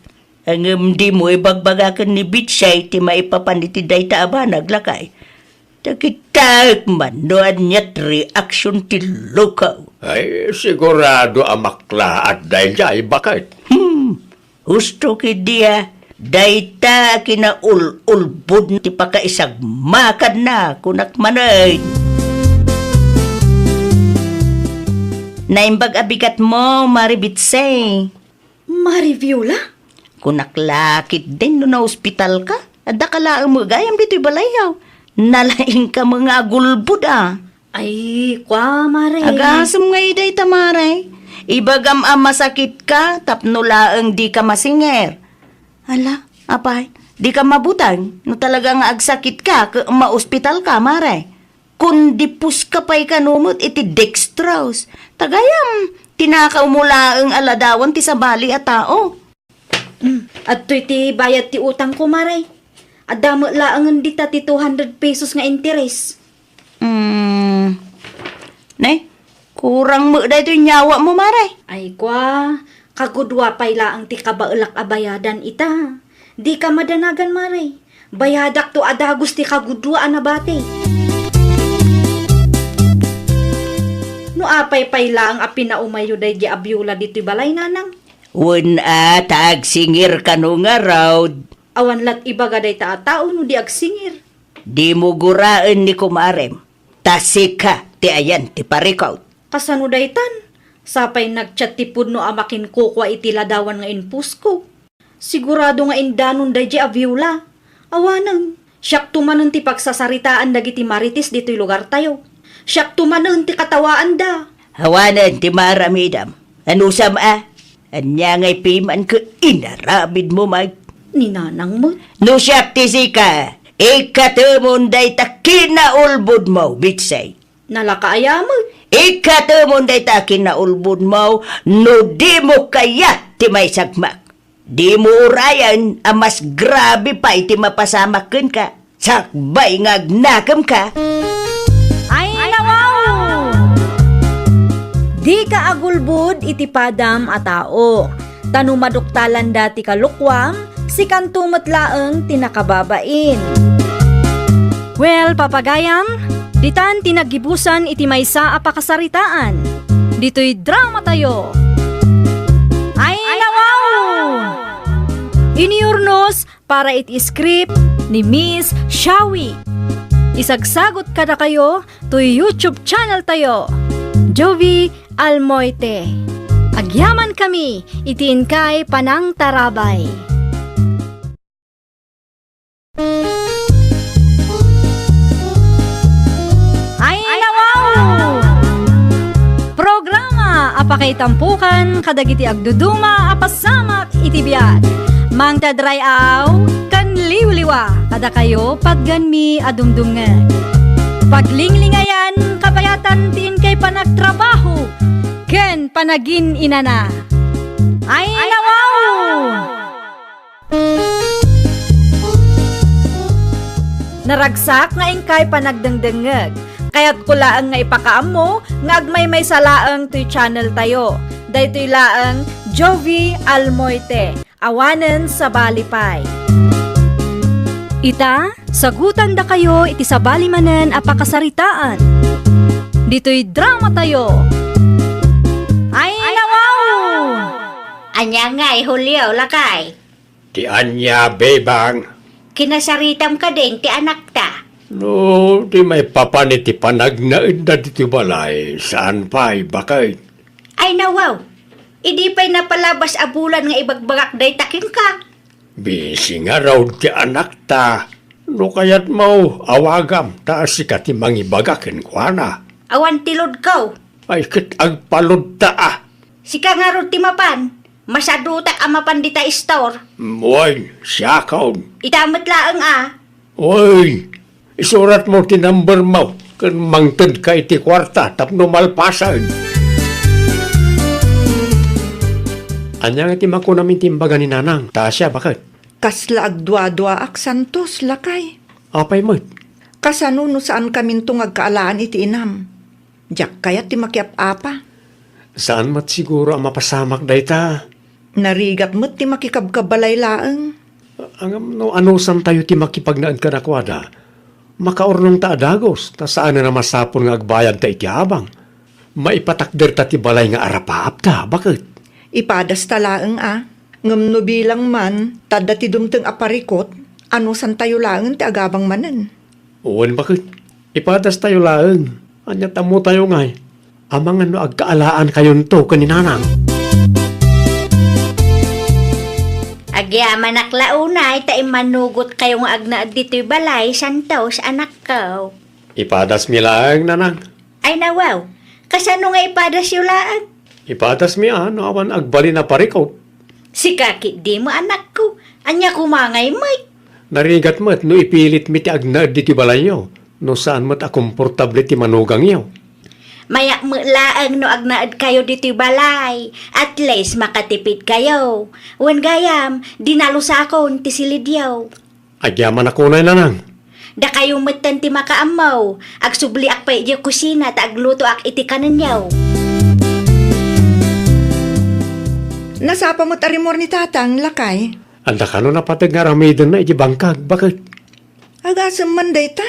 Ang di mo ibagbagakan ni Bitsay ti maipapanitiday ta aba naglakay. Takitak man doan niya't reaksyon ti lukaw. Ay, sigurado amakla at dahil dyan, bakit? Gusto ki diya, dayta kinaulbud ti pakaisag makad na kunak manay. Naimbag abigat mo, Maribitsay. Mariviola? Kunak lakit din no na ospital ka. Adda ka laang mo gayam dito'y balayaw. Nalaing ka mga agulbud ah. Ay, kwa, Maray. Agasam nga iday tamaray. Ibagam masakit ka, tapno laang di ka masinger. Ala, apay, di ka mabutang. No talagang agsakit ka, ma-ospital ka, maray. Kundi pus ka pa'y kanumot iti dextrose. Tagayam, tinakaumula ang aladawan ti sabali at tao. At to'y ti bayad ti utang ko, Maray. At damo laangan di ta ti 200 pesos nga interes. Ne, kurang mo da ito nyawa mo, maray. Ay, kwa, kagudwa pa'y laang ti kabaulak abayadan ita. Di ka madanagan, Maray. Bayadak to adagos ti kagudwa anabate. No apay pa'y laang apinaumayo day di abyola dito'y balay nanang. Wen tag singir ka no nga raw. Awan lat ibaga day tao no di agsingir. Di mo guraan ni kumarem. Tasika, ti ayan, ti parikaw. Kasano day tan? Sapay nagchat ti pudno amakin kukwa iti ladawan nga inpus ko. Sigurado nga indanon day di abyola. Awanan, siyak tumanon ti pagsasaritaan dagiti maritis dito'y lugar tayo. Siyak tumanon ti katawaan da. Hawanan ti maramidam. Ano sama? Anya ngay piman ka inarabid mo, Mike. Ninanang mo. No siyak ti sika. Ikatumon day ta kinaulbud mo, Bitsay. Nalakaayamag. Ikatumon day ta kinaulbud mo, no di mo kaya ti may sagmak. Di mo urayan, mas grabe pa iti mapasamakin ka. Sakbay ngagnakam ka. Ay, nawaw! Di ka agulbud iti padam a tao. Tanumaduktalan dati kalukwam, si kantumot laeng tinakababain. Well, papagayam, ditan tinagibusan iti maysa a pakasaritaan. Dito'y drama tayo. Ay, nawaw! Iniurnos para iti script ni Miss Shawi. Isagsagot kada kayo to YouTube channel tayo, Jovi Almoite. Agyaman kami, itiin kay Panang Tarabay. Ay, nawaw! Programa apakay tampukan kadagiti agduduma apasamak iti biag. Mang tadray aw, kan liwliwa, kada kayo pagganmi adumdungan. Paglinglingayan, kabayatan tiin kay panagtrabaho, ken panagin inana. Ay, nawaw! Naragsak nga ingkay panagdengdengeg, kaya't kulaang nga ipakaam mo, nga agmay salaang to'y channel tayo. Daytoy laang Jovi Almoite. Awanen sa balipay. Ita, sagutan da kayo iti sa balimanen a pakasaritaan. Dito'y drama tayo. Ay, nawaw! Anya ngay, Julio, lakay. Ti Anya, bebang. Kinasaritam ka din, ti anak ta. No, di may papaniti panagnaid na dito balay. Saan pa'y bakit? Ay nawaw, idi pa'y napalabas a bulan nga ibagbagak day takin ka. Busy nga raw ti anak ta. No kaya't mau awagam ta si kati mangibagakin kwa na. Awan tilod kaw. Ay kit agpalod ta ah. Sika nga ron timapan. Masadutak amapan dita istor. Uy, siyakaw. Itamat laang Uy, isurat mo ti number mo. Kan mangtod ka iti kwarta tapno malpasan. Anya nga ti mako namin timbaga ni nanang. Tasya, bakit? Kasla agdwa-dwa ak santos lakay. Apay mo? Kasano no saan kamin tong agkaalaan iti inam. Diyak kaya ti makiap apa. Saan mat siguro ang mapasamak dayta? Narigat mo't ti makikabkabalay laeng. Ang no anusan tayo ti makipagnaad ka na kwada. Makaurnong ta adagos, ta saan na masapon nga agbayad ta iti habang. Maipatakder ta ti balay nga arapaap ta, bakit? Ipadas talaeng Ngam no bilang man, tada ti dumteng aparikot, ano san tayo laeng ti agabang manen. Uwan bakit? Ipadas tayo laeng. Anya tamo tayo ngay. Amang ano agkaalaan kayon to kaninanang. Agyaman aklaunay, ta imanugot kayong agnaad dito'y balay, santos, anak ko. Ipadas mi laeng, nanang. Ay nawaw, kasano nga ipadas yung laan? Ipadas mi ano awan agbali na parikot. Si kakit di mo anak ko, anya kumangay may. Narigat mo't no ipilit mi ti agnaad di ti balay yo. No saan mo't akomportable ti manugang yo. Mayak mo laang no agnaad kayo dito'y balay, at least makatipid kayo. Wan gayam, dinalusakon ti silidyaw. Agyaman ako na nanang. Da kayo matan ti makaamaw, agsubli ak pa iti kusina, ta agluto ak iti kanan yaw. Nasapa mo't arimor ni tatang, lakay. Anda ka no napatag nga ramidon na iti bangkag. Bakit? Agasam man dayta.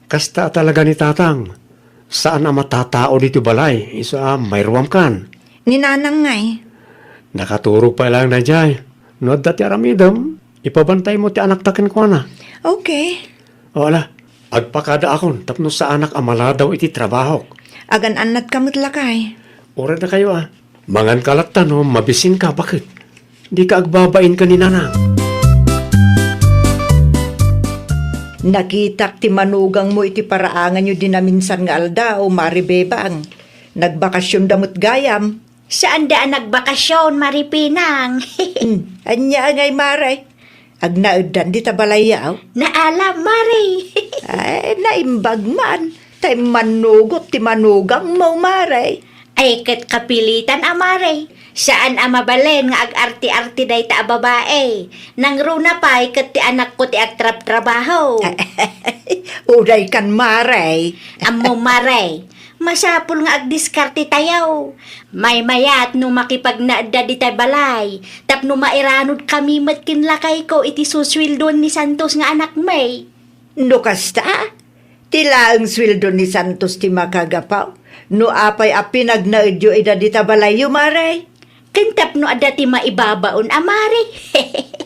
Kasta talaga ni tatang. Saan ang matatao dito balay? Isa mayroam kan. Ni nanang ngay. Nakaturog pa lang na jay. No dati aramidam. Ipabantay mo ti anak takin ko na. Okay. O ala, agpakada akon. Tapno sa anak amala daw iti trabaho. Agan anat kamot lakay. Ora na kayo Mangan kalatan no, mabisin ka. Bakit? Di ka agbabain ka ni nanang. Nakitak ti manugang mo iti paraangan nyo dinaminsan nga alda o maribebang. Nagbakasyon damot gayam. Saan daan nagbakasyon, Maripinang? Anya ngay maray. Agnaedan di tabalayaw. Naalam, Mari. Ay, naimbag man. Tay manugot ti manugang mo maray. Ay, kat kapilitan, Mari. Saan mabalen nga ag-arti-arti day ta babae. Nang runa pa'y kat ti anak ko ti agtrab-trabaho. Uday kan maray. Amo, Mari. Masapul nga agdiskarte tayaw. May mayat no makipagnaadda di tay balay. Tapno mairanod kami matkinlakay ko iti suswildon ni Santos nga anak may. No kasta? Tila ang sweldo ni Santos ti makagapaw. No apay api nagnaedyo ida di tabalayo maray. Kantap no adda ti maibabaon, Mari.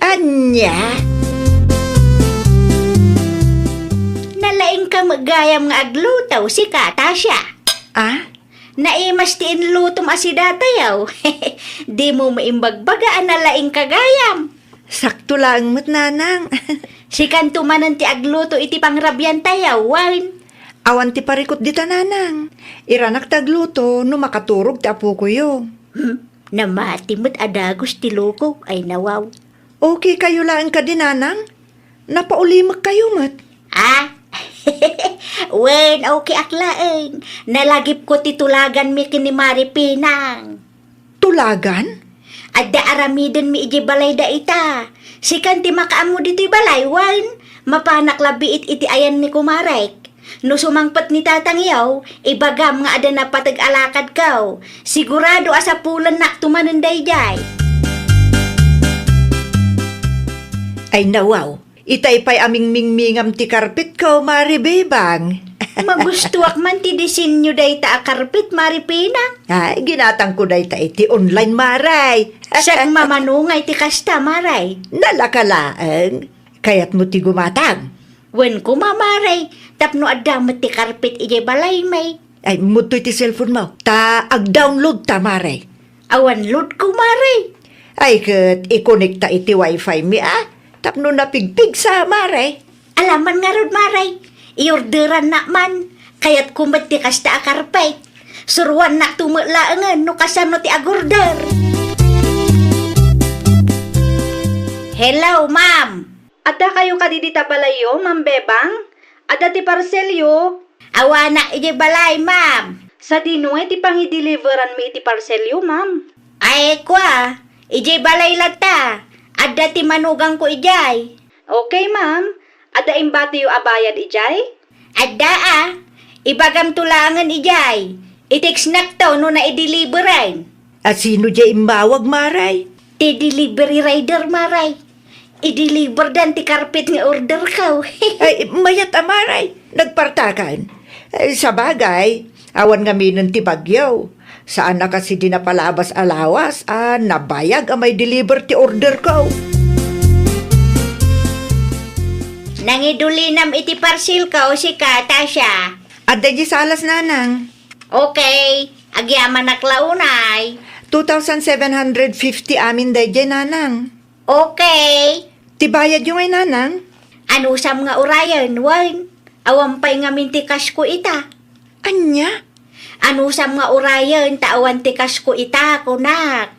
Anya? Nalaing ka magayam nga aglutaw si Katasya. Naimas ti inlutom asidata yaw. Di mo maimbagbagaan na laing kagayam. Sakto lang mo't nanang. Si kantumanan ti agluto iti pangrabyan tayaw, wine. Awan ti parikot di tananang. Iranak tagluto no makaturog ti apo ko yo. Namati mo't adagos ti loko ay nawaw. Okay kayo lang ka dinanang? Napaulimak kayo mat. Wen, okay aklaeng. Nalagip ko titulagan mi kini Maripinang. Tulagan? Adda aramiden mi iji balay da ita. Sikan ti makaamo dito'y balay, wine. Mapanak labiit iti ayan ni kumarek. No sumangpat ni tatang yaw, ibagam nga ada na patag-alakad kaw. Sigurado asapulan na tumananday jay. Ay nawaw, itay pa'y aming mingmingam ti karpit ko, maribebang. Magustuak man ti disenyo day ta akarpit, Maripinang. Ay, ginatang ko day ta iti online maray. Saan mamanungay ti kasta, Maray? Nalakalaang, kaya't mo ti gumatang. Wen ko mamaray, tapno adamot ti karpit ije balay may. Ay, mutoy ti cellphone mo. Ta, ag-download ta, maray. Awan load ko, Maray. Ay, kat i-connecta iti wifi mi, tapno napigpig sa maray. Alaman nga rod, Maray. Iorderan na man. Kaya't kumat ti kasta akarpay. Suruan na tumulaangan no kasano ti agorder. Hello, ma'am. Ada kayo kadidita balayo, Ma'am Bebang? Ada ti parselyo? Awana ije balay, ma'am. Sa dinuay ti pangideliveran mi iti parselyo, Ma'am. Ay, kwa. Ije balay lata. Adda ti manugang ko ijay. Okay, Ma'am. Ada imbati yu abayad ijay? Adda Ibagam tulangan ijay. Itex naktaw no na i-deliveran. At sino dya imawag, Maray? Ti delivery rider, Maray. I-deliver dan ti karpet nga order ka. Ay, mayat Maray. Nagpartakan. Sa bagay, awan nga minon ti bagyaw. Saan na kasi di napalabas alawas, nabayag may deliver ti order ko. Nangidulinam iti parcel ka o si Kata siya. At di salas nanang. Okay, agyaman naklaunay. 2,750 amin dayjay nanang. Okay. Tibayad yung ay nanang? Ano sam nga urayan, Wine? Awampay nga mintikas ko ita. Anya? Ano sam nga urayan, taawan tikas ko ita, kunak.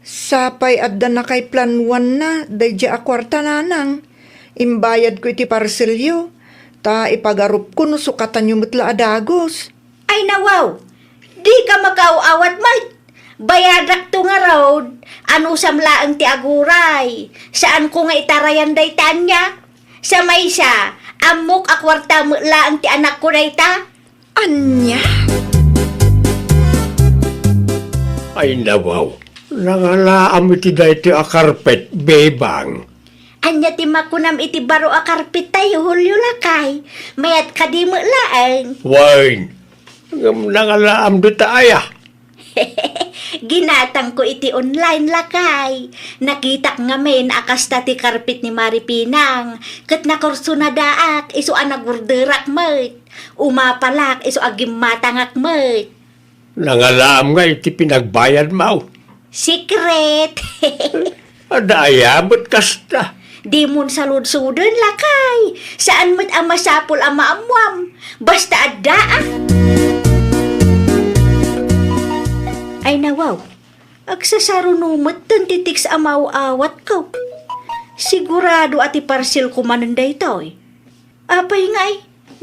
Sapay adda na kay planuan na, dayjay a kwarta nanang. Imbayad ko iti parselyo. Ta ipagarup ko no sukatan yung mutla adagos. Ay nawaw, di ka makauawat, Mike. Bayadak to nga road, ano samlaang ti aguray. Saan ko nga itarayan day tanya? Sa maysa, amok akwarta mo laang ti anak ko day ta? Anya? Ay nawaw. Nangalaam iti dayti a karpet, bebang. Anya ti makunam iti baro a karpit tayo, Hulyo lakay. Mayat ka di mo laang. Wine. Nangalaam dito aya. Ginatang ko iti online lakay. Nakitak nga men akasta ti karpit ni Maripinang. Kat nakurso na daak, iso anagurderak met. Umapalak, iso agimatangak met. Nangalaam nga iti pinagbayad mo. Secret! Adaya, ba't kasta? Di mon salud-sudon lakay. Saan mo't amasapol amaamuam. Basta addaa. Ay nawaw, agsasarunumot tan titiks amaw-awat ko. Sigurado ati parcel ko mananday to eh. Apay nga'y,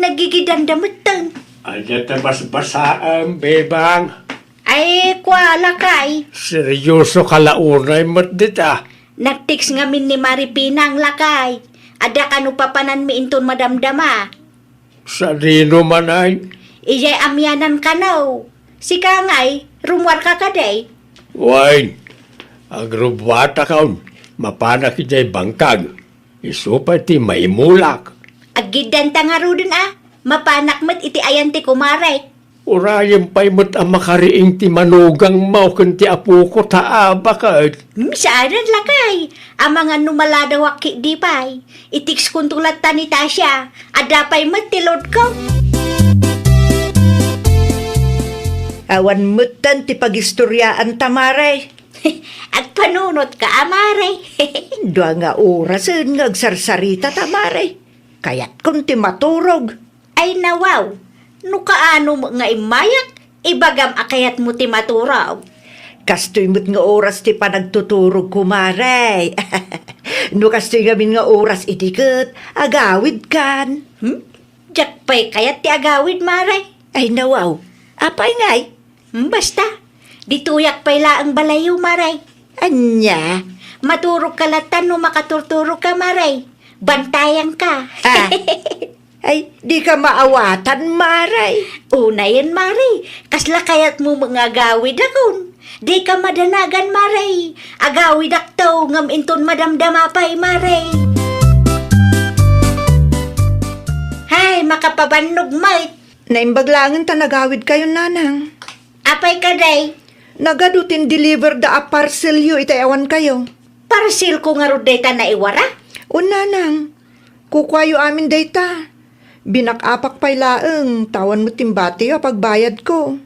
nagigidandamot tan. Anya ta basbasaan, bebang. Ay, kwa lakay. Seryoso kalaunay mat dita. Nagtiks nga min ni Maripinang lakay. Ada kanu papanan mi inton madamdama. Sa dino man ay. Ijay amyanan kanaw. Si kangay, rumwar ka kaday. Wine. Agrubwata kaun. Mapanak ijay bangkag. Isupa ti maimulak. Agidan tangarudin Mapanak met iti ayan ti kumaray. Urayang pa'y mat ang makariing ti manugang mau ti apo ko taaba ka. Saanan lakay. Ang mga numaladaw aki di pay. Itiks kuntulat ta ni Tasya. Adapay met ti load ko. Awan mutan ti pagistoryaan tamaray. At panunot ka amaray. Dua nga orasan nga agsarsarita tamaray. Kayat kun ti maturog. Ay nawaw. No kaano mo nga imayak, ibagam akayat mo ti maturaw. Kastoy mo't nga oras ti panagtuturog kumaray. No kastoy gamin nga oras itikot, agawid kan. Diyak pa'y kayat ti agawid maray. Ay nawaw, apay ngay. Basta, dituyak pa'y laang balayo maray. Anya? Maturog kalatan no makaturturog ka maray. Bantayan ka. Ay, di ka maawatan, Maray. Una yan, Maray. Kasla kayat mo mga agawid akon. Di ka madanagan, Maray. Agawid aktaw ngam inton madamdamapay, Maray. Hay, makapabannog, mate. Naimbaglangan ta nagawid kayo, nanang. Apay ka, day. Nagadutin deliver da a parcel yu itayawan kayo. Parcel ko nga ruday ta na iwara. O nanang, kukwayo amin dayta. Binakapak pa'y laeng, tawan mo timbati o pagbayad ko.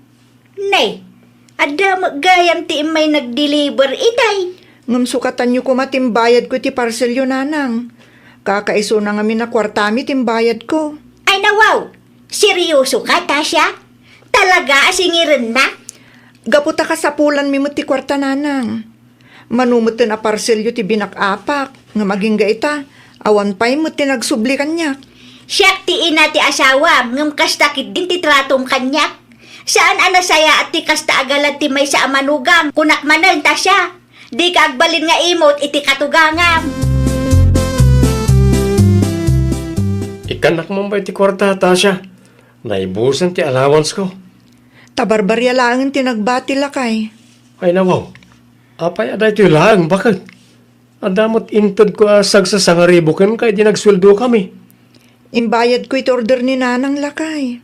Nay, ada magayam ti may nag-deliver itay. Ngam sukatan nyo ko matimbayad ko ti parcel yu, nanang. Kakaiso na ngamin na kwartami timbayad ko. Ay nawaw, seryoso ka, Tasya? Talaga asingirin na? Gaputa ka sa pulan mi mo ti kwarta, nanang. Manumutin a parcel yu ti binakapak, nga maging gaita, awan pa'y mo ti nagsubli kanya. Siyak ti ina ti asawa, ngam kastakit din ti tratom kanyak. Saan anasaya at ti kasta agalat ti may sa amanugam, kunak manan ta siya. Di ka agbalin nga imot iti katugangam. Ikanak mo ba iti kwarta, Tasha? Naibusan ti allowance ko. Tabarbarya lang tinagbati lakay. Ay nawaw, apay aday ito lang, bakit? Adamot intod ko asag sa sangaribukan kay di nagsweldo kami. Imbayad ko ito order ni nanang lakay.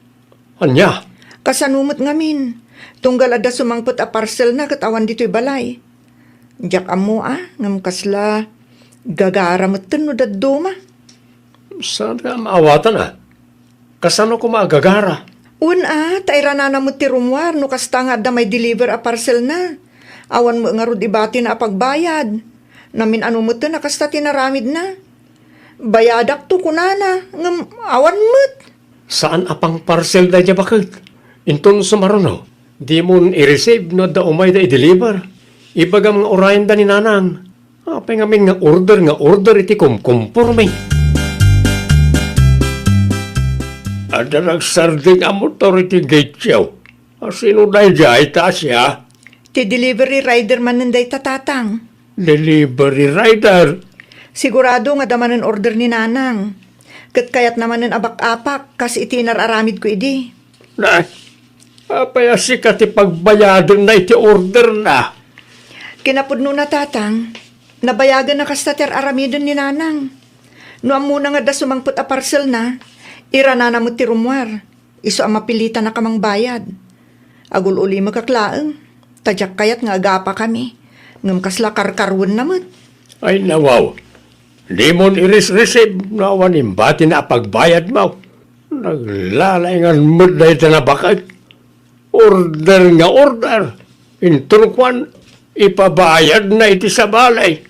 Anya, Kasanumot ngamin. Tunggal ada sumangpot a parcel na katawan dito'y balay. Diyak amo ngam kasla gagaramatan no daduma. saan ka maawatan Kasano ko maagagara? Taira na namot ti rumwar no kasta nga da may deliver a parcel na. Awan mo nga rod ibati na apagbayad. Namin ano mo na kasta tinaramid na. Bayadak to kunana ngam awan mo't. Saan apang parcel da dya bakit? Inton sumaruno, di mo i-receive no da umay da i-deliver. Ibaga mga orayan da ni nanang. Apay ngamin nga order iti kumkumpurme. Ada nagsarding ang motor iti gate siyaw. Sino da dya ita siya? Ti delivery rider man nanday tatatang. Delivery rider. Sigurado nga daman ang order ni nanang. Kat kayat naman ang abak-apak kas itinararamid ko idi. Na, apay asikat ipagbayadon na iti order na. Kinapudno na tatang, nabayagan na kastater aramidon ni nanang. No amuna nga da sumangput a parcel na, irana na mo ti rumwar. Iso ang mapilitan na kamang bayad. Agul uli magkaklaang, tadyak kayat nga agapa kami. Ngam kasla karkarwan na mo't. Ay nawaw, di mo i-receive na wanimbati na pagbayad mo. Naglalaingan mo na ito na bakit. Order nga order. Inturkwan, ipabayad na iti sa balay.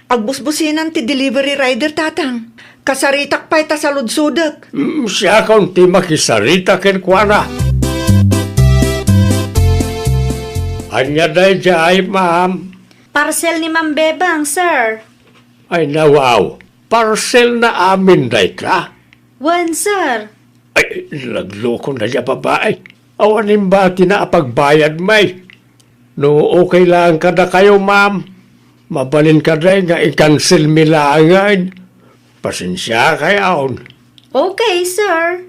Agbusbusinan ti delivery rider tatang. Kasaritak pa ita sa ludsudak. Siya kaunti makisarita ken kuana. Anya day jay, ma'am. Parcel ni Ma'am Bebang, sir. Ay nawaw, parcel na amin day ka. One, sir. Ay, nagloko na niya babae. Awanin ba tinapagbayad may? No, okay lang ka na kayo, ma'am. Mabalin ka na nga i-cancel milangan. Pasensya kayaon. Okay, sir.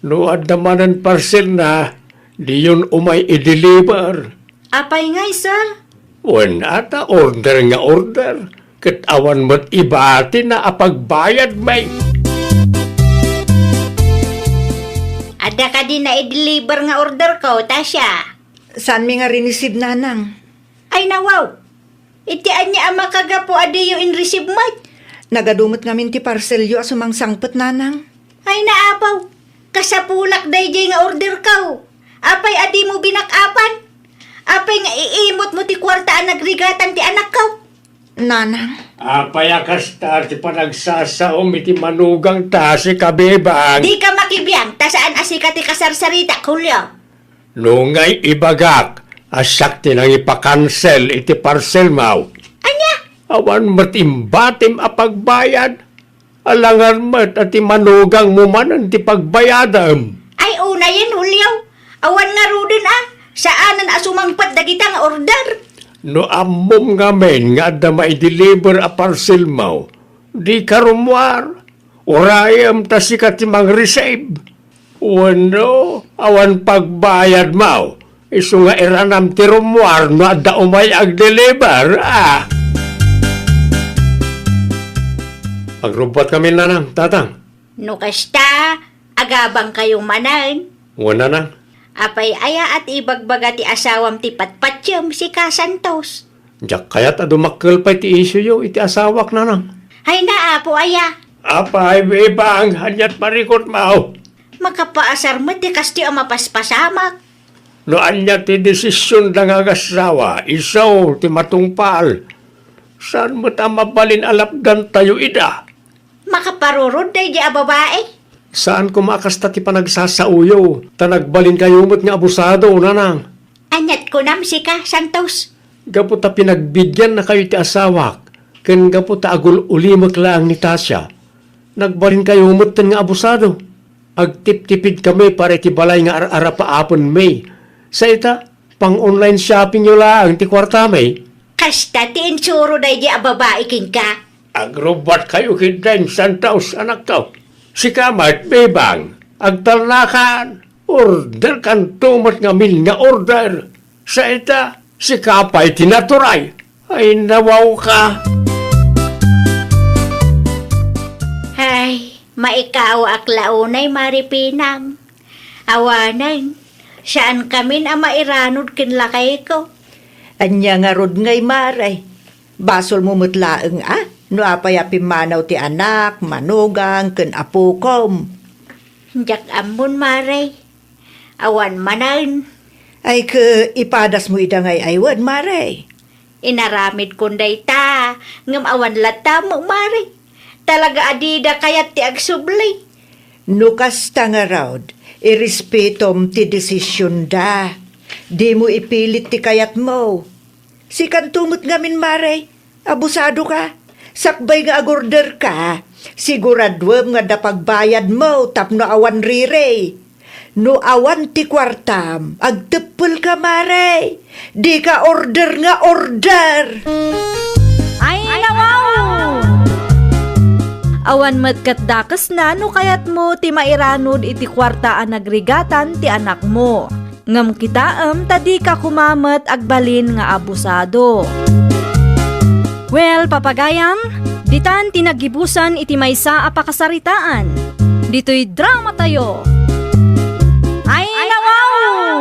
No, at naman ang parcel na, di yun umay i-deliver. Apay ngay, sir. Wala ata order nga order. Katawan mo't ibati na apagbayad may. Ada ka din na i-deliver nga order ko, Tasha. Saan mi nga rinisib nanang? Ay nawaw. Itian niya ang makagapo adiyo in receive mat. Nagadumot ngamin ti parcel yu asumang sangpot nanang. Ay naapaw. Kasapulak dayjay nga order ko. Apay adi mo binakapan. Apay nga iimot mo ti kwartaan nagrigatan ti anak ko. Nanang, Apayakas ta ti panagsasaom iti manugang ta si kabebang. Di ka makibiyang, tasaan asika ti kasarsarita, Julio. Nungay ibagak, asak ti nang ipakansel iti parcel mau. Anya? Awan mat imbatim apagbayad. Alangan mat at manugang mo man ti pagbayadam. Ay una yan, Julio. Awan nga rudin Saanan asumangpat dagita nga order. No amom nga men nga da mai-deliver a parcel mau. Di karumwar. Urayam ta sikat ti mang-receive. Wano, awan pagbayad mau. Isu nga iranam ti rumwar no adda umay ag-deliver, Pagrubot kami nanang, tatang. No kasta, agabang kayong manan. Wala na. Apay aya at ibagbaga ti asawam ti patpatyam si Kasantos. Diyak kaya't adumakkel pa iti isyo yo, iti asawak nanang. Hay naapo aya. Apay, bebang, hanyat marikot mau. Makapaasar mo ti kasti ang mapaspasamak. No anya ti desisyon da nga gasawa, isaw ti matungpal. Saan mo ta mabalin alapdan tayo ida? Makaparurod day di a babae. Saan kumakasta ti panagsasauyo? Ta nagbalin kayo mo't nga abusado, nanang. Anyat ko nam si Santos. Gapo ta pinagbigyan na kayo ti asawak. Ken gapo ta agul ulimot lang ni Tasya. Nagbalin kayo mo't nga abusado. Agtip-tipid kami para iti balay nga ara pa apon may. Sa ita, pang online shopping nyo lang ti kwarta may. Kasta ti insuro day di a babae king ka. Agrobat kayo kindan Santos, anak ko. Si Kamat, bebang, agtalnakan. Order kan tumat nga mil nga order. Sa ita, si Kapay tinaturay. Ay nawaw ka. Ay, maikaw ak launay maripinang. Awanan, saan kami na mairanod kinlakay ko? Anya nga rod ngay maray. Basol mo mutlaeng no apay apimanaw ti anak, manugang, ken apukom. Jak ambon maray. Awan manan, Ay ke ipadas mo ida ngay aywan maray. inaramid kunday ta. Ngam awan lata mo maray. Talaga adida kayat ti agsublay. No kasta nga raod, irespetom ti desisyon da. Di mo ipilit ti kayat mo. Sikan tumot ngamin maray, abusado ka. Sakbay nga agorder ka, siguradwem nga dapagbayad mo tapno awan rire. No awan ti kwartam, agtepel ka maray. Di ka order nga order. Ay, nawaw! Awan matkat dakas na no kayat mo ti mairanod iti kwartaan nagrigatan ti anak mo. Ngam kitaam tadi ka kumamat agbalin nga abusado. Well, papagayam, ditan tinagibusan iti maysa a pakasaritaan. Dito'y drama tayo. Ay, nawaw!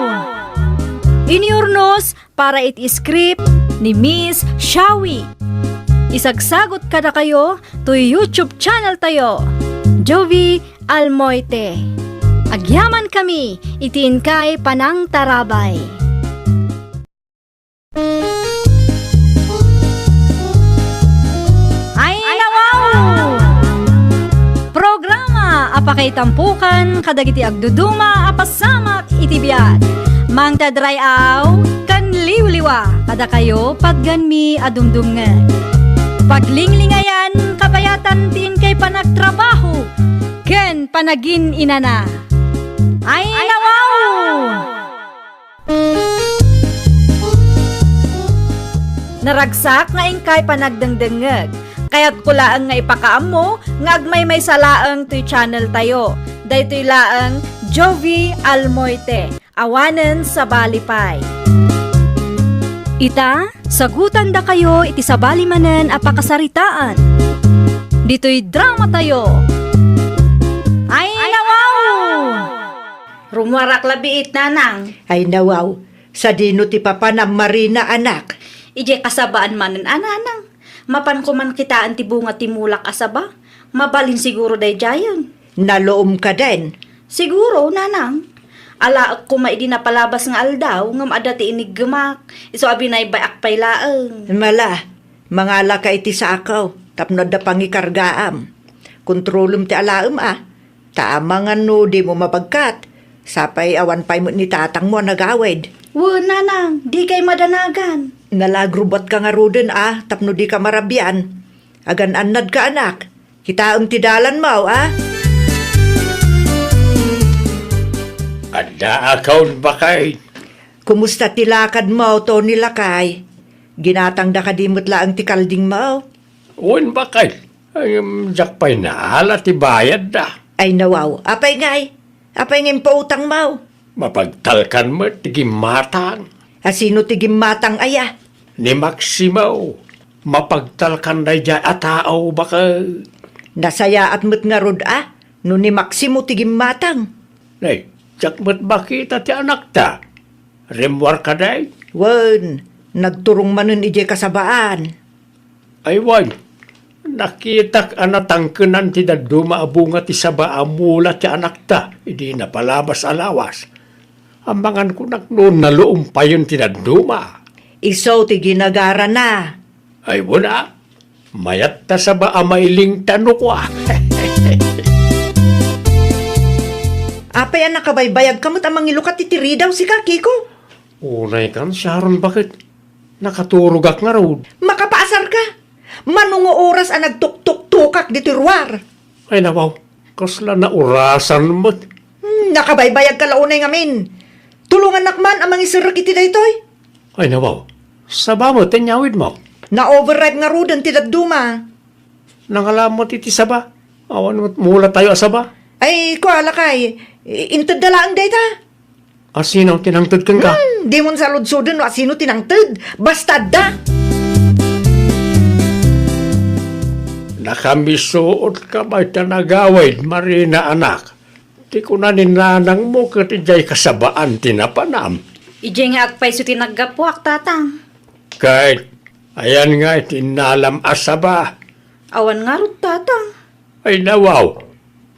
Iniurnos para iti script ni Miss Shawi. Isagsagot kada kayo to YouTube channel tayo, Jovi Almoite. Agyaman kami, itiin kay Panang Tarabay. Ay, nawaw! Programa apakay tampukan kadagiti agduduma apasamak itibiyat. Mang tadray aw kan liwliwa kada kayo pagganmi adumdumngan. Paglinglingayan kapayatan tin kay panagtrabaho ken panagin inana. Ay, nawaw! Naragsak nga ingkay panagdengdengeg. Kaya't kulaan nga ipakaam mo nga agmay may salaang to'y channel tayo. Daytoy laang Jovi Almoite. Awanen sa Balipay. Ita, sagutan da kayo iti sabali manen apakasaritaan. Dito'y drama tayo. Ay, nawaw! Rumwarak labiit nanang. Ay nawaw, sa dino ti papanam marina anak. Ije kasabaan manen ananang. Mapan ko man kitaan ti bunga ti mulak asaba. Mabalin siguro day jayon. Naloom ka din. Siguro, nanang. Alaak ko maidi na palabas nga aldaw, ngam ada ti iniggemak. Iso abinay bayak pay laeng. Mala, mangala ka iti sa akaw, tapno da pangikargaam. Kontrolum ti alaam Tama nga no, di mo mapagkat. Sapay awan pay mo ni tatang mo nagawid. Wen, nanang, di kay madanagan. Nalagrubot ka nga ruden tapno di ka marabyan. Agan anad ka anak. Kitaam ti dalan mo Ada account ba kay? Kumusta tilakad mo, Tony Lakay? Ginatang da kadimot laang ti kalding mo. Uwan ba kay? Ay, jakpay na ala ti bayad da. Ay nawaw, apay ngay. Apay ngay pautang mo. Mapagtalkan mo, tigimatang. Asino ti gimatang aya? Ni Maximo, mapagtalkan na dyan atao baka. Nasaya at mo't nga rod no ni Maximo ti gimatang. Nay, jakmat ba kita ti anak ta? Remwar ka day? Wen, nagturong manun ije kasabaan. Ay, wan. Nakitak anatangkenan ti daduma abunga ti saba amula ti anak ta. Hindi na palabas alawas. Ambangan ko naknoon na loong pa yun ti daduma. Iso ti ginagara na. Ay, wala. Mayat ta saba amailing tano ko Apay anak kabaybayag kamot amang ilukat titiri daw si Kakiko. Unay kan, Sharon, bakit? Nakaturugak nga road. Makapaasar ka. Manungo oras ang nagtuk-tuk-tukak dito ruwar. Ay, nawaw. Kasla na orasan mo. Nakabaybayag ka launay ngamin. Tulungan nakman amang isirak iti daytoy. Ay, nawaw. Saba mo, tenyawid mo. Na-overripe nga rudan ti daduma. Nangalamot iti saba. Awan mo, mula tayo asaba. Ay, ko alakay. Inted na lang dayta. Asino tinangtod kang ka? Di mo sa ludsudin no asino tinangted. Basta da. Nakamisuot ka ba'y tanagawid, Marina anak? Di ko na ninanang mo katijay kasabaan tinapanam. Ije nga agpay so tinaggapuak, tatang. Kahit, ayan nga tinalam asaba. Awan nga rod, tatang. Ay nawaw,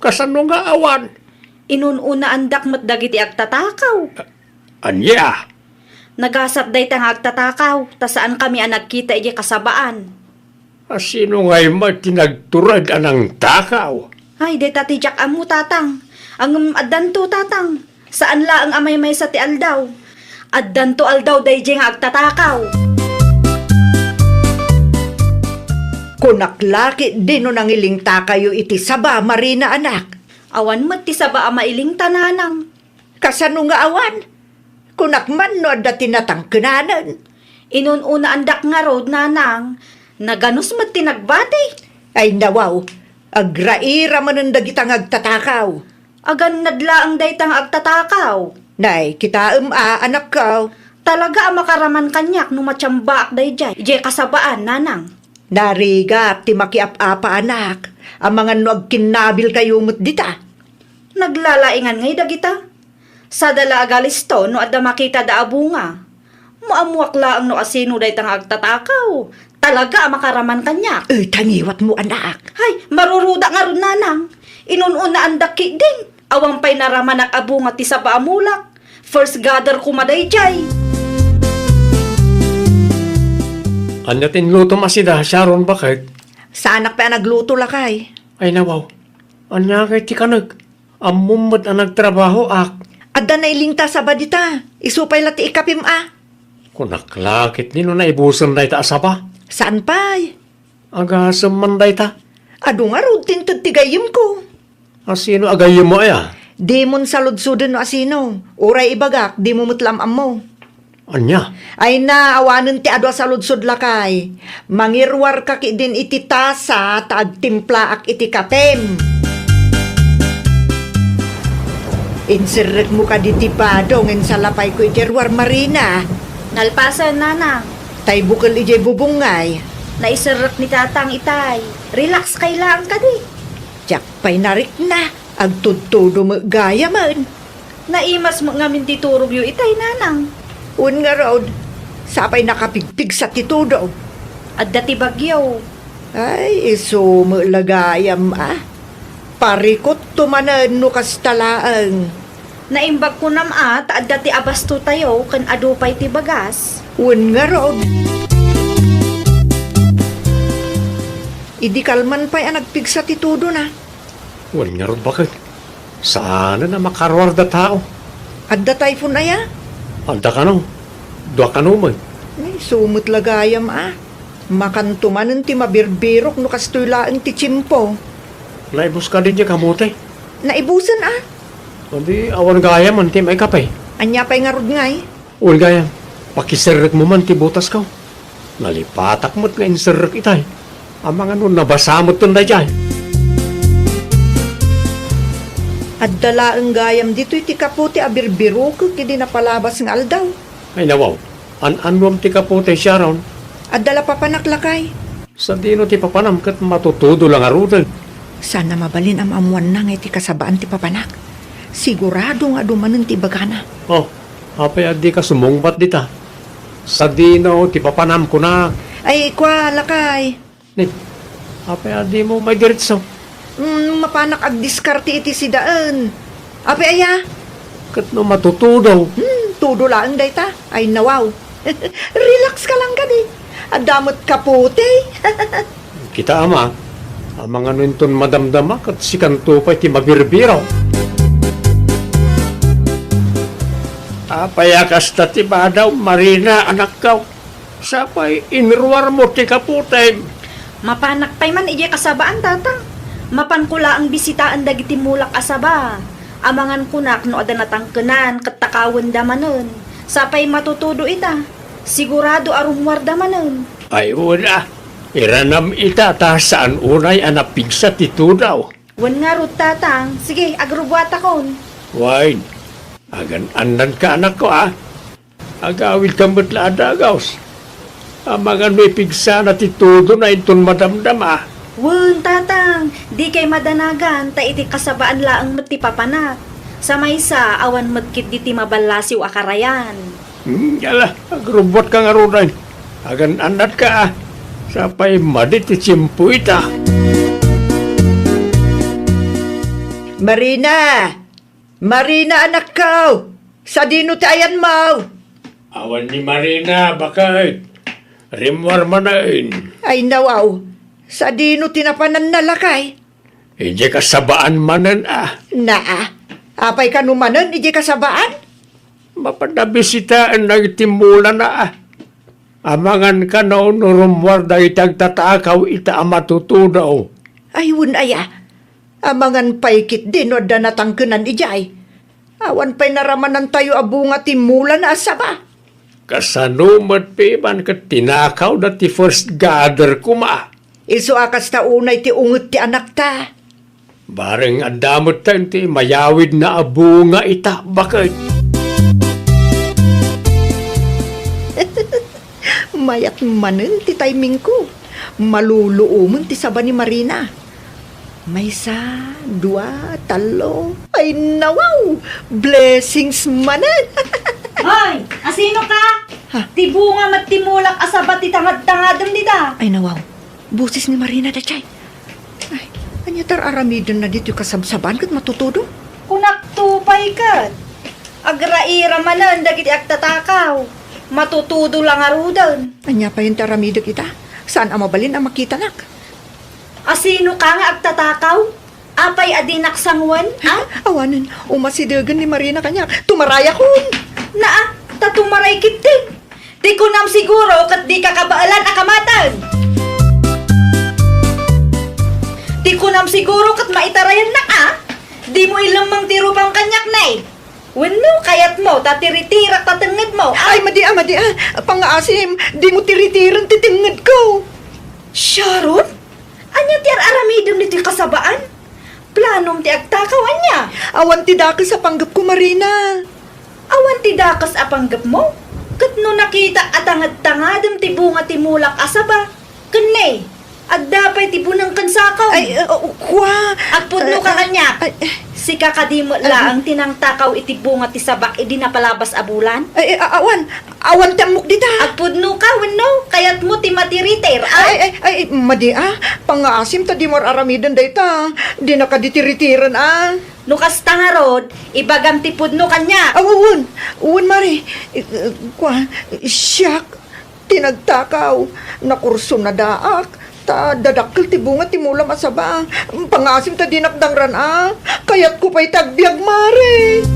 kasano nga awan? Inununa andak mat dagiti agtatakaw. Anya, Nagasap day tang agtatakaw, ta saan kami ang nagkita ije kasabaan. asino nga'y matinagturad anang takaw? Ay, day tatijak amu, tatang. Ang addanto, tatang. Saan la ang amay may sa ti aldaw? Addanto aldaw day ije nga agtatakaw. Kunaklaki din no nangiling takayo iti saba, Marina anak. Awan mat ti saba ang mailing tananang. Kasano nga awan? Kunakman no adda tinatangkenanan. Inununa andak nga rod, nanang. Naganos mat tinagbati. Ay nawaw, agraira man ang dagitang agtatakaw. Agan nadla ang daytang agtatakaw. Nay, kita anak ko. Talaga ang makaraman kanyak no matsyamba ak day jay. Ije kasabaan, nanang. Narigap ti makiap-apa anak. Ang mga nuag kinabil kayo mo't dita. Naglalaingan ngay dagita. Sa dala agalisto no adda makita da abunga. Muamuak laang no asino daytang agtatakaw. Talaga ang makaraman kanyak. Tangiwat mo anak. Hay, maruruda nga ron, nanang. Inununa ang daki din. Awang pa'y naramanak abunga ti sa paamulak. First gather kumaday jay. Anya tinluto masida, Sharon bakit? Sa anak pa nagluto lakay. Ay nawaw, anya kay ti kanag. Amumad ang nagtrabaho ak. Adda na ilingta sa badita. Isupay lati ikapim Kunaklakit nino na ibusan day ta asaba. Saan pa'y? Agasam man day ta. Ado nga rod tintud tigayim ko. Asino agayim mo aya? Di mon saludsuden no asino. Uray ibagak, di mo mutlam mo. Anya? Ay na, awanan ti adwa sa ludsod lakay. Mangirwar ka ki din iti tasa, taagtimpla ak iti kapem. Insirek mo ka di tipado, ngin sa lapay ko ijerwar Marina. Nalpasan, nanang. Tay bukal ijay bubungay. Naisarap ni tatang itay. Relax kay lang ka di. Tiyak pa'y narik na, agtudtudo mo gaya man. Naimas mo nga min titurog yu itay, nanang. Un nga rod, sapay nakapigpig sa titudo. At dati bagyaw. Ay, iso mo lagayam Parikot tumanan no kastalaang. Naimbag ko namat at dati abasto tayo kan adupay ti bagas. Un nga rod. Idi kalman pa'y nagpig sa titudo na. Wal nga ron bakit? Sana na makarwar da tao. Adda typhoon aya. Anda ka no? Dua ka no man. Ay, sumut lagayam Makantumanan ti mabirbirok no kastulaan ti chimpo. Naibus ka din niya kamote. Naibusan Hindi, awan gaya man ti may kapay. Anya pa'y nga rod ngay. Ul gaya, pakisirek mo man ti butas ka. Nalipatak mo't nga insirek itay. Ang mga nun nabasamot tun na dyan. At dala ang gayam dito iti kaputi abirbiro ko kidi napalabas ng aldaw. Ay nawaw, an-anwam ti kapote Sharon. At dala papanaklakay. Sa dino ti papanam kat matutudo lang arudan. Sana mabalin ang amuan na nga iti kasabaan ti papanak. Sigurado nga dumanan ti bagana. Oh, apay adi ka sumungbat dita. Sa dino ti papanam ko na. Ay, kwa, lakay. Nih, apay adi mo may diretso. Mapanak ag diskarte iti si daan. Ape aya, Kat no matutudo. tudo lang dayta. Ay nawaw. Relax ka lang gani. Adamot kaputi. Kita ama, ang mga nunton madamdama kat si kanto pa ti mabirbiraw. Apayakas ta ti badaw, Marina, anak ka. Sapay, inruwar mo ti kaputay. Mapanak pa'y man ije kasabaan, tatang. Mapan ko ang bisitaan dagiti mulak asaba. Amangan kunak no ada natangkenan katakawan damanon. Sapay matutudo ita. Sigurado arumwar damanon. Ay una, iranam ita ta saan unay anapig sa titudaw. Wan nga rut, tatang. Sige, agrubwata kon. Wine, agan-anan ka anak ko agawid ka matla adagaws. Amangan may pigsa na titudo na itong madamdam Wen, tatang, di kay madanagan, ta iti kasabaan laang mati papanak. Sa maysa, awan magkit di ti mabalasiw akarayan. Yala, agrubot ka nga runan. Agan-anan ka Sapay madit ti tiyempo ita. Marina! Marina, anak ko! Sa dino ti ayan mo! Awan ni Marina, bakit? Rimwar manain. Ay nawaw, sa dino tinapanan na lakay. Ije kasabaan manan Naa, apay ka numanan, iji kasabaan? Mapadabisitaan na itimula na Amangan ka na rumwar da itag tatakaw ita amatutudaw. Ay wun aya, amangan paikit din o danatangkenan ijay. Awan pa'y naramanan tayo abunga timula na asaba. Kasanumat piman ka tinakaw na ti first gather kuma. Iso akas ta unay ti ungot ti anak ta. Bareng adamot tayo ti mayawid na abunga ita. Bakit? Mayat manen ti timing ko. Maluluuman ti saba ni Marina. Maysa, dua, talo. Ay nawaw! Blessings manen! Hoy, asino ka? Ha? Ti bunga mat timulak asabat ti tangad-tangadam nida. Ay nawaw, busis ni Marina da chay. Ay, anyatar aramidon na dito kasabsaban kat matutudo. Kunak tupay kat. Agraira manan dagiti agtatakaw. Matutudo lang arudan. Anya pa yung taramido kita? Saan ang mabalin ang makita nak? Asino ka nga agtatakaw? Apay adinak sangwan? Ha? Awanan, umasidagan ni Marina kanya. Tumaraya kun! Naa, tatumaray kitig. Di ko nam siguro kat di kakabaalan akamatan. Di ko nam siguro kat maitarayan na Di mo ilamang tirupang kanyak na Wano kayat mo, tatiritirak tatangad mo. Ay, madi Pang-aasim, di mo tiritiran titingad ko. Sharon? Anya ti aramidom ni ti kasabaan? Planom ti agtakawan niya. Awan ti dakas sa panggap ko, Marina. Awan ti dakas apanggap mo? Kat no nakita atangad-tangadam ti bunga ti mulak asaba. Kanay, agdapay ti bunang kansakaw. Ay, kwa. Agpudno ka kanya. Si kakadimo laang tinangtakaw iti bunga ti sabak idi napalabas abulan. Awan ti amok dita. Agpudno ka, wano? Kayat mo ti matiriter, Ay, madi Pang-aasim ta di mo aramidan dayta. Di na ka ditiritiran No kasta nga rod, ibagam ti pudno kanya. Uwan, Mari. Kwa, siyak. Tinagtakaw. Nakurso na daak. Ta dadakkel ti bunga ti mulam asaba. Pang-asim ta dinakdangran Kayat ko pa'y tagbiag, Mari.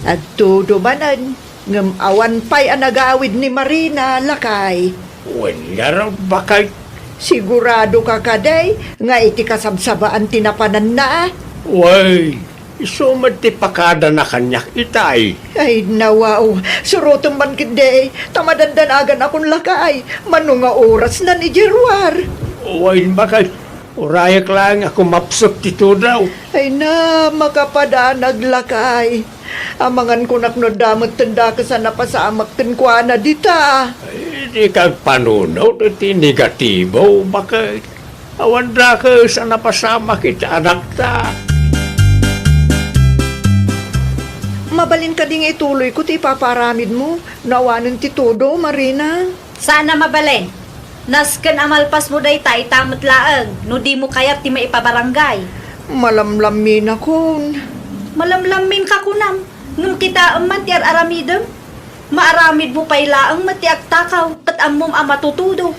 At todo manan, ngam awan pa'y anagawid ni Marina lakay. Wala raw bakit? Sigurado ka kaday, nga iti kasabsabaan tinapanan na. Way, isumat ti pakada na kanyak itay. Ay, nawaw. Surutong man kinde, tamadandanagan akong lakay. Manunga oras na ni Jerwar. Way, bakit? Urayak lang ako mapsok tito daw. Ay na, makapadanag lakay. Amangan ko naknodamot tanda ka sa napasamak kwa na dita. Di kag panunaw ti negatibo. Bakit? Awan da ka sa napasama kita anak ta. Mabalin ka ding ituloy ko ti paparamid mo. Nawanan ti todo, Marina. Sana mabalin. Nasken amalpas mo day tay tamot laeng. No di mo kayat ti maipabarangay. Malamlamin akon. Malamlamin ka kunam. Ngum kita man ti aramidem. Maaramid mo pay laeng matiag takaw. Kat amom matutudo.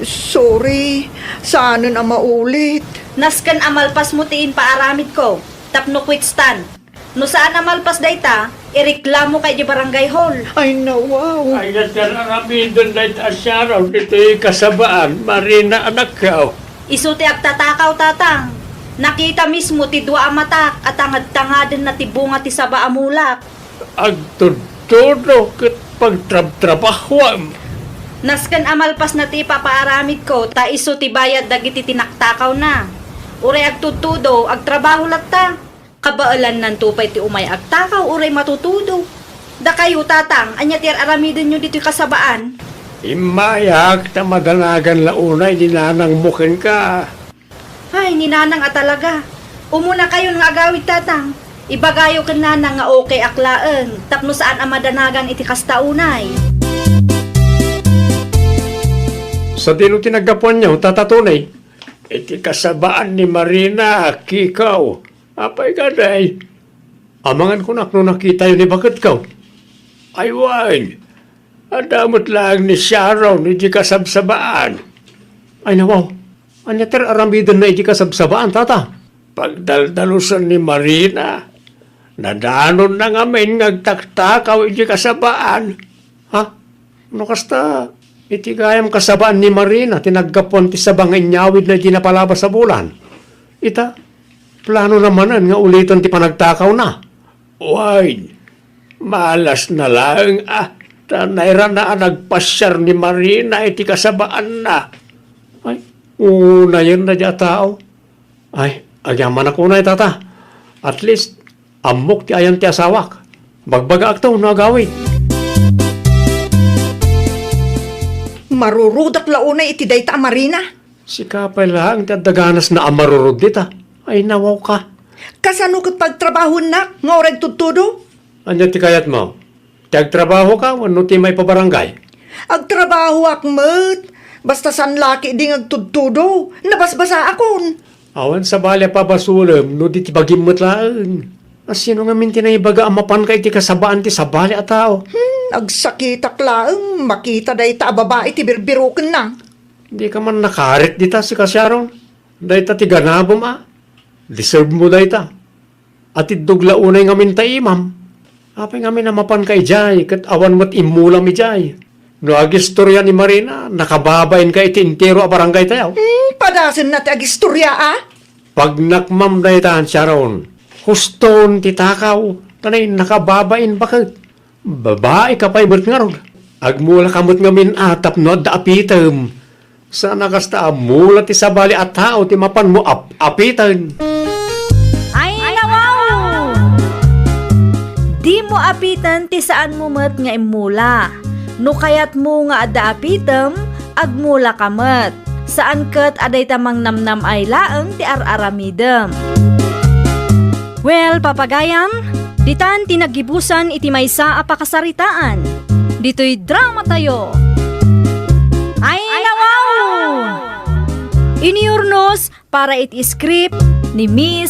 Sorry. Saanan ang maulit. Nasken amalpas mo tiin paaramid ko. Tapno kwitstan. No saan amalpas dayta, ireklamo kay di barangay hall. Ay, nawaw. Ay, natarami doon na itasyaraw. Ito'y kasabaan. Marina anak ka. Isu ti agtatakaw tatang. Nakita mismo ti dua amatak at tangad-tangadan na ti bunga ti saba amulak. Agtutudo kat pagtrab-trabahwam. Nasken amalpas na ti papaaramid ko, ta isu ti bayad dagiti tinaktakaw na. Uray agtutudo, agtrabaho lagta. Kabaalan nan tupay ti umay agtakaw, uray matutudo. Da kayo tatang, anya ti aramidin nyo dito'y kasabaan. Imayak ta madanagan launay dinanang mukin ka. Ay, ninanang talaga. Umuna kayo nga agawid tatang. Ibagayo kan nanang nga okay aklaeng, tapno saan ang madanagan iti kastaunay. Sa dino tinagapuan niyo, tatatunay. Iti kasabaan ni Marina, kikaw. Apay ka day. Amangan ko no nakita yun ni bakit ka. Ay, wine. Adamot lang ni Sharon, iti kasabsabaan. Ay, nawaw. Anya ter aramidan na iti kasabsabaan, tata. Pagdaldalusan ni Marina, nadanon na ngamin ngagtaktakaw iti kasabaan. Ha? Ano kasta? Iti gayam kasabaan ni Marina, tinaggapon ti sabang inyawid na ginapalabas sa bulan. Ita, plano namanan nga ulitan ti panagtakaw na. Wine, malas na lang tanayra na nagpasyar ni Marina iti kasabaan na. Ay, una yun na dya tao. Ay, agyaman ako na tata. At least, amok ti ayan ti asawak. Bagbaga aktaw na agawid. Marurudak launay iti dayta Marina. Si kapay lang ti daganas na amarurod dita. Ay, nawaw ka. Kasano kat pagtrabaho na, nga orag tutudo? Anya ti kayat mo? Tagtrabaho ka, wano ti may pabarangay? Agtrabaho akmet. Basta san laki di ngagtutudo. Nabasbasa akon. Awan sa balya pa basulam, no di ti bagimot lang. Sino nga minti na ibaga amapan ka iti kasabaan ti sa balya a tao? Agsakitak laeng, makita dayta babae ti birbiruken na. Di ka man nakarit dita si Kasyaron. Dayta ti ganabom Deserve mo dayta. At idugla unay nga minta imam. Apay nga minamapan kay Jay, kat awan mo't imula mi Jay. No agistorya ni Marina, nakababain ka iti intero a barangay tayo. Padasin na ti agistorya Pag nakmam daytahan Sharon, huston ti takaw, tanay nakababain bakit? Babae ka pa'y ba't nga rog. Agmula kamot nga min atap no da apitam. Sana kasta amula ti sabali at tao ti mapan mo apitan. Ay, nawaw! Di mo apitan ti saan mo met nga imula. No kayat mo nga adda apitem, agmula kamet. Saan ket aday tamang namnam ay laeng ti araramidem. Well, papagayam, ditan tinagibusan iti maysa a pakasaritaan. Dito'y drama tayo. Ay, nawaw! Iniurnos para iti script ni Miss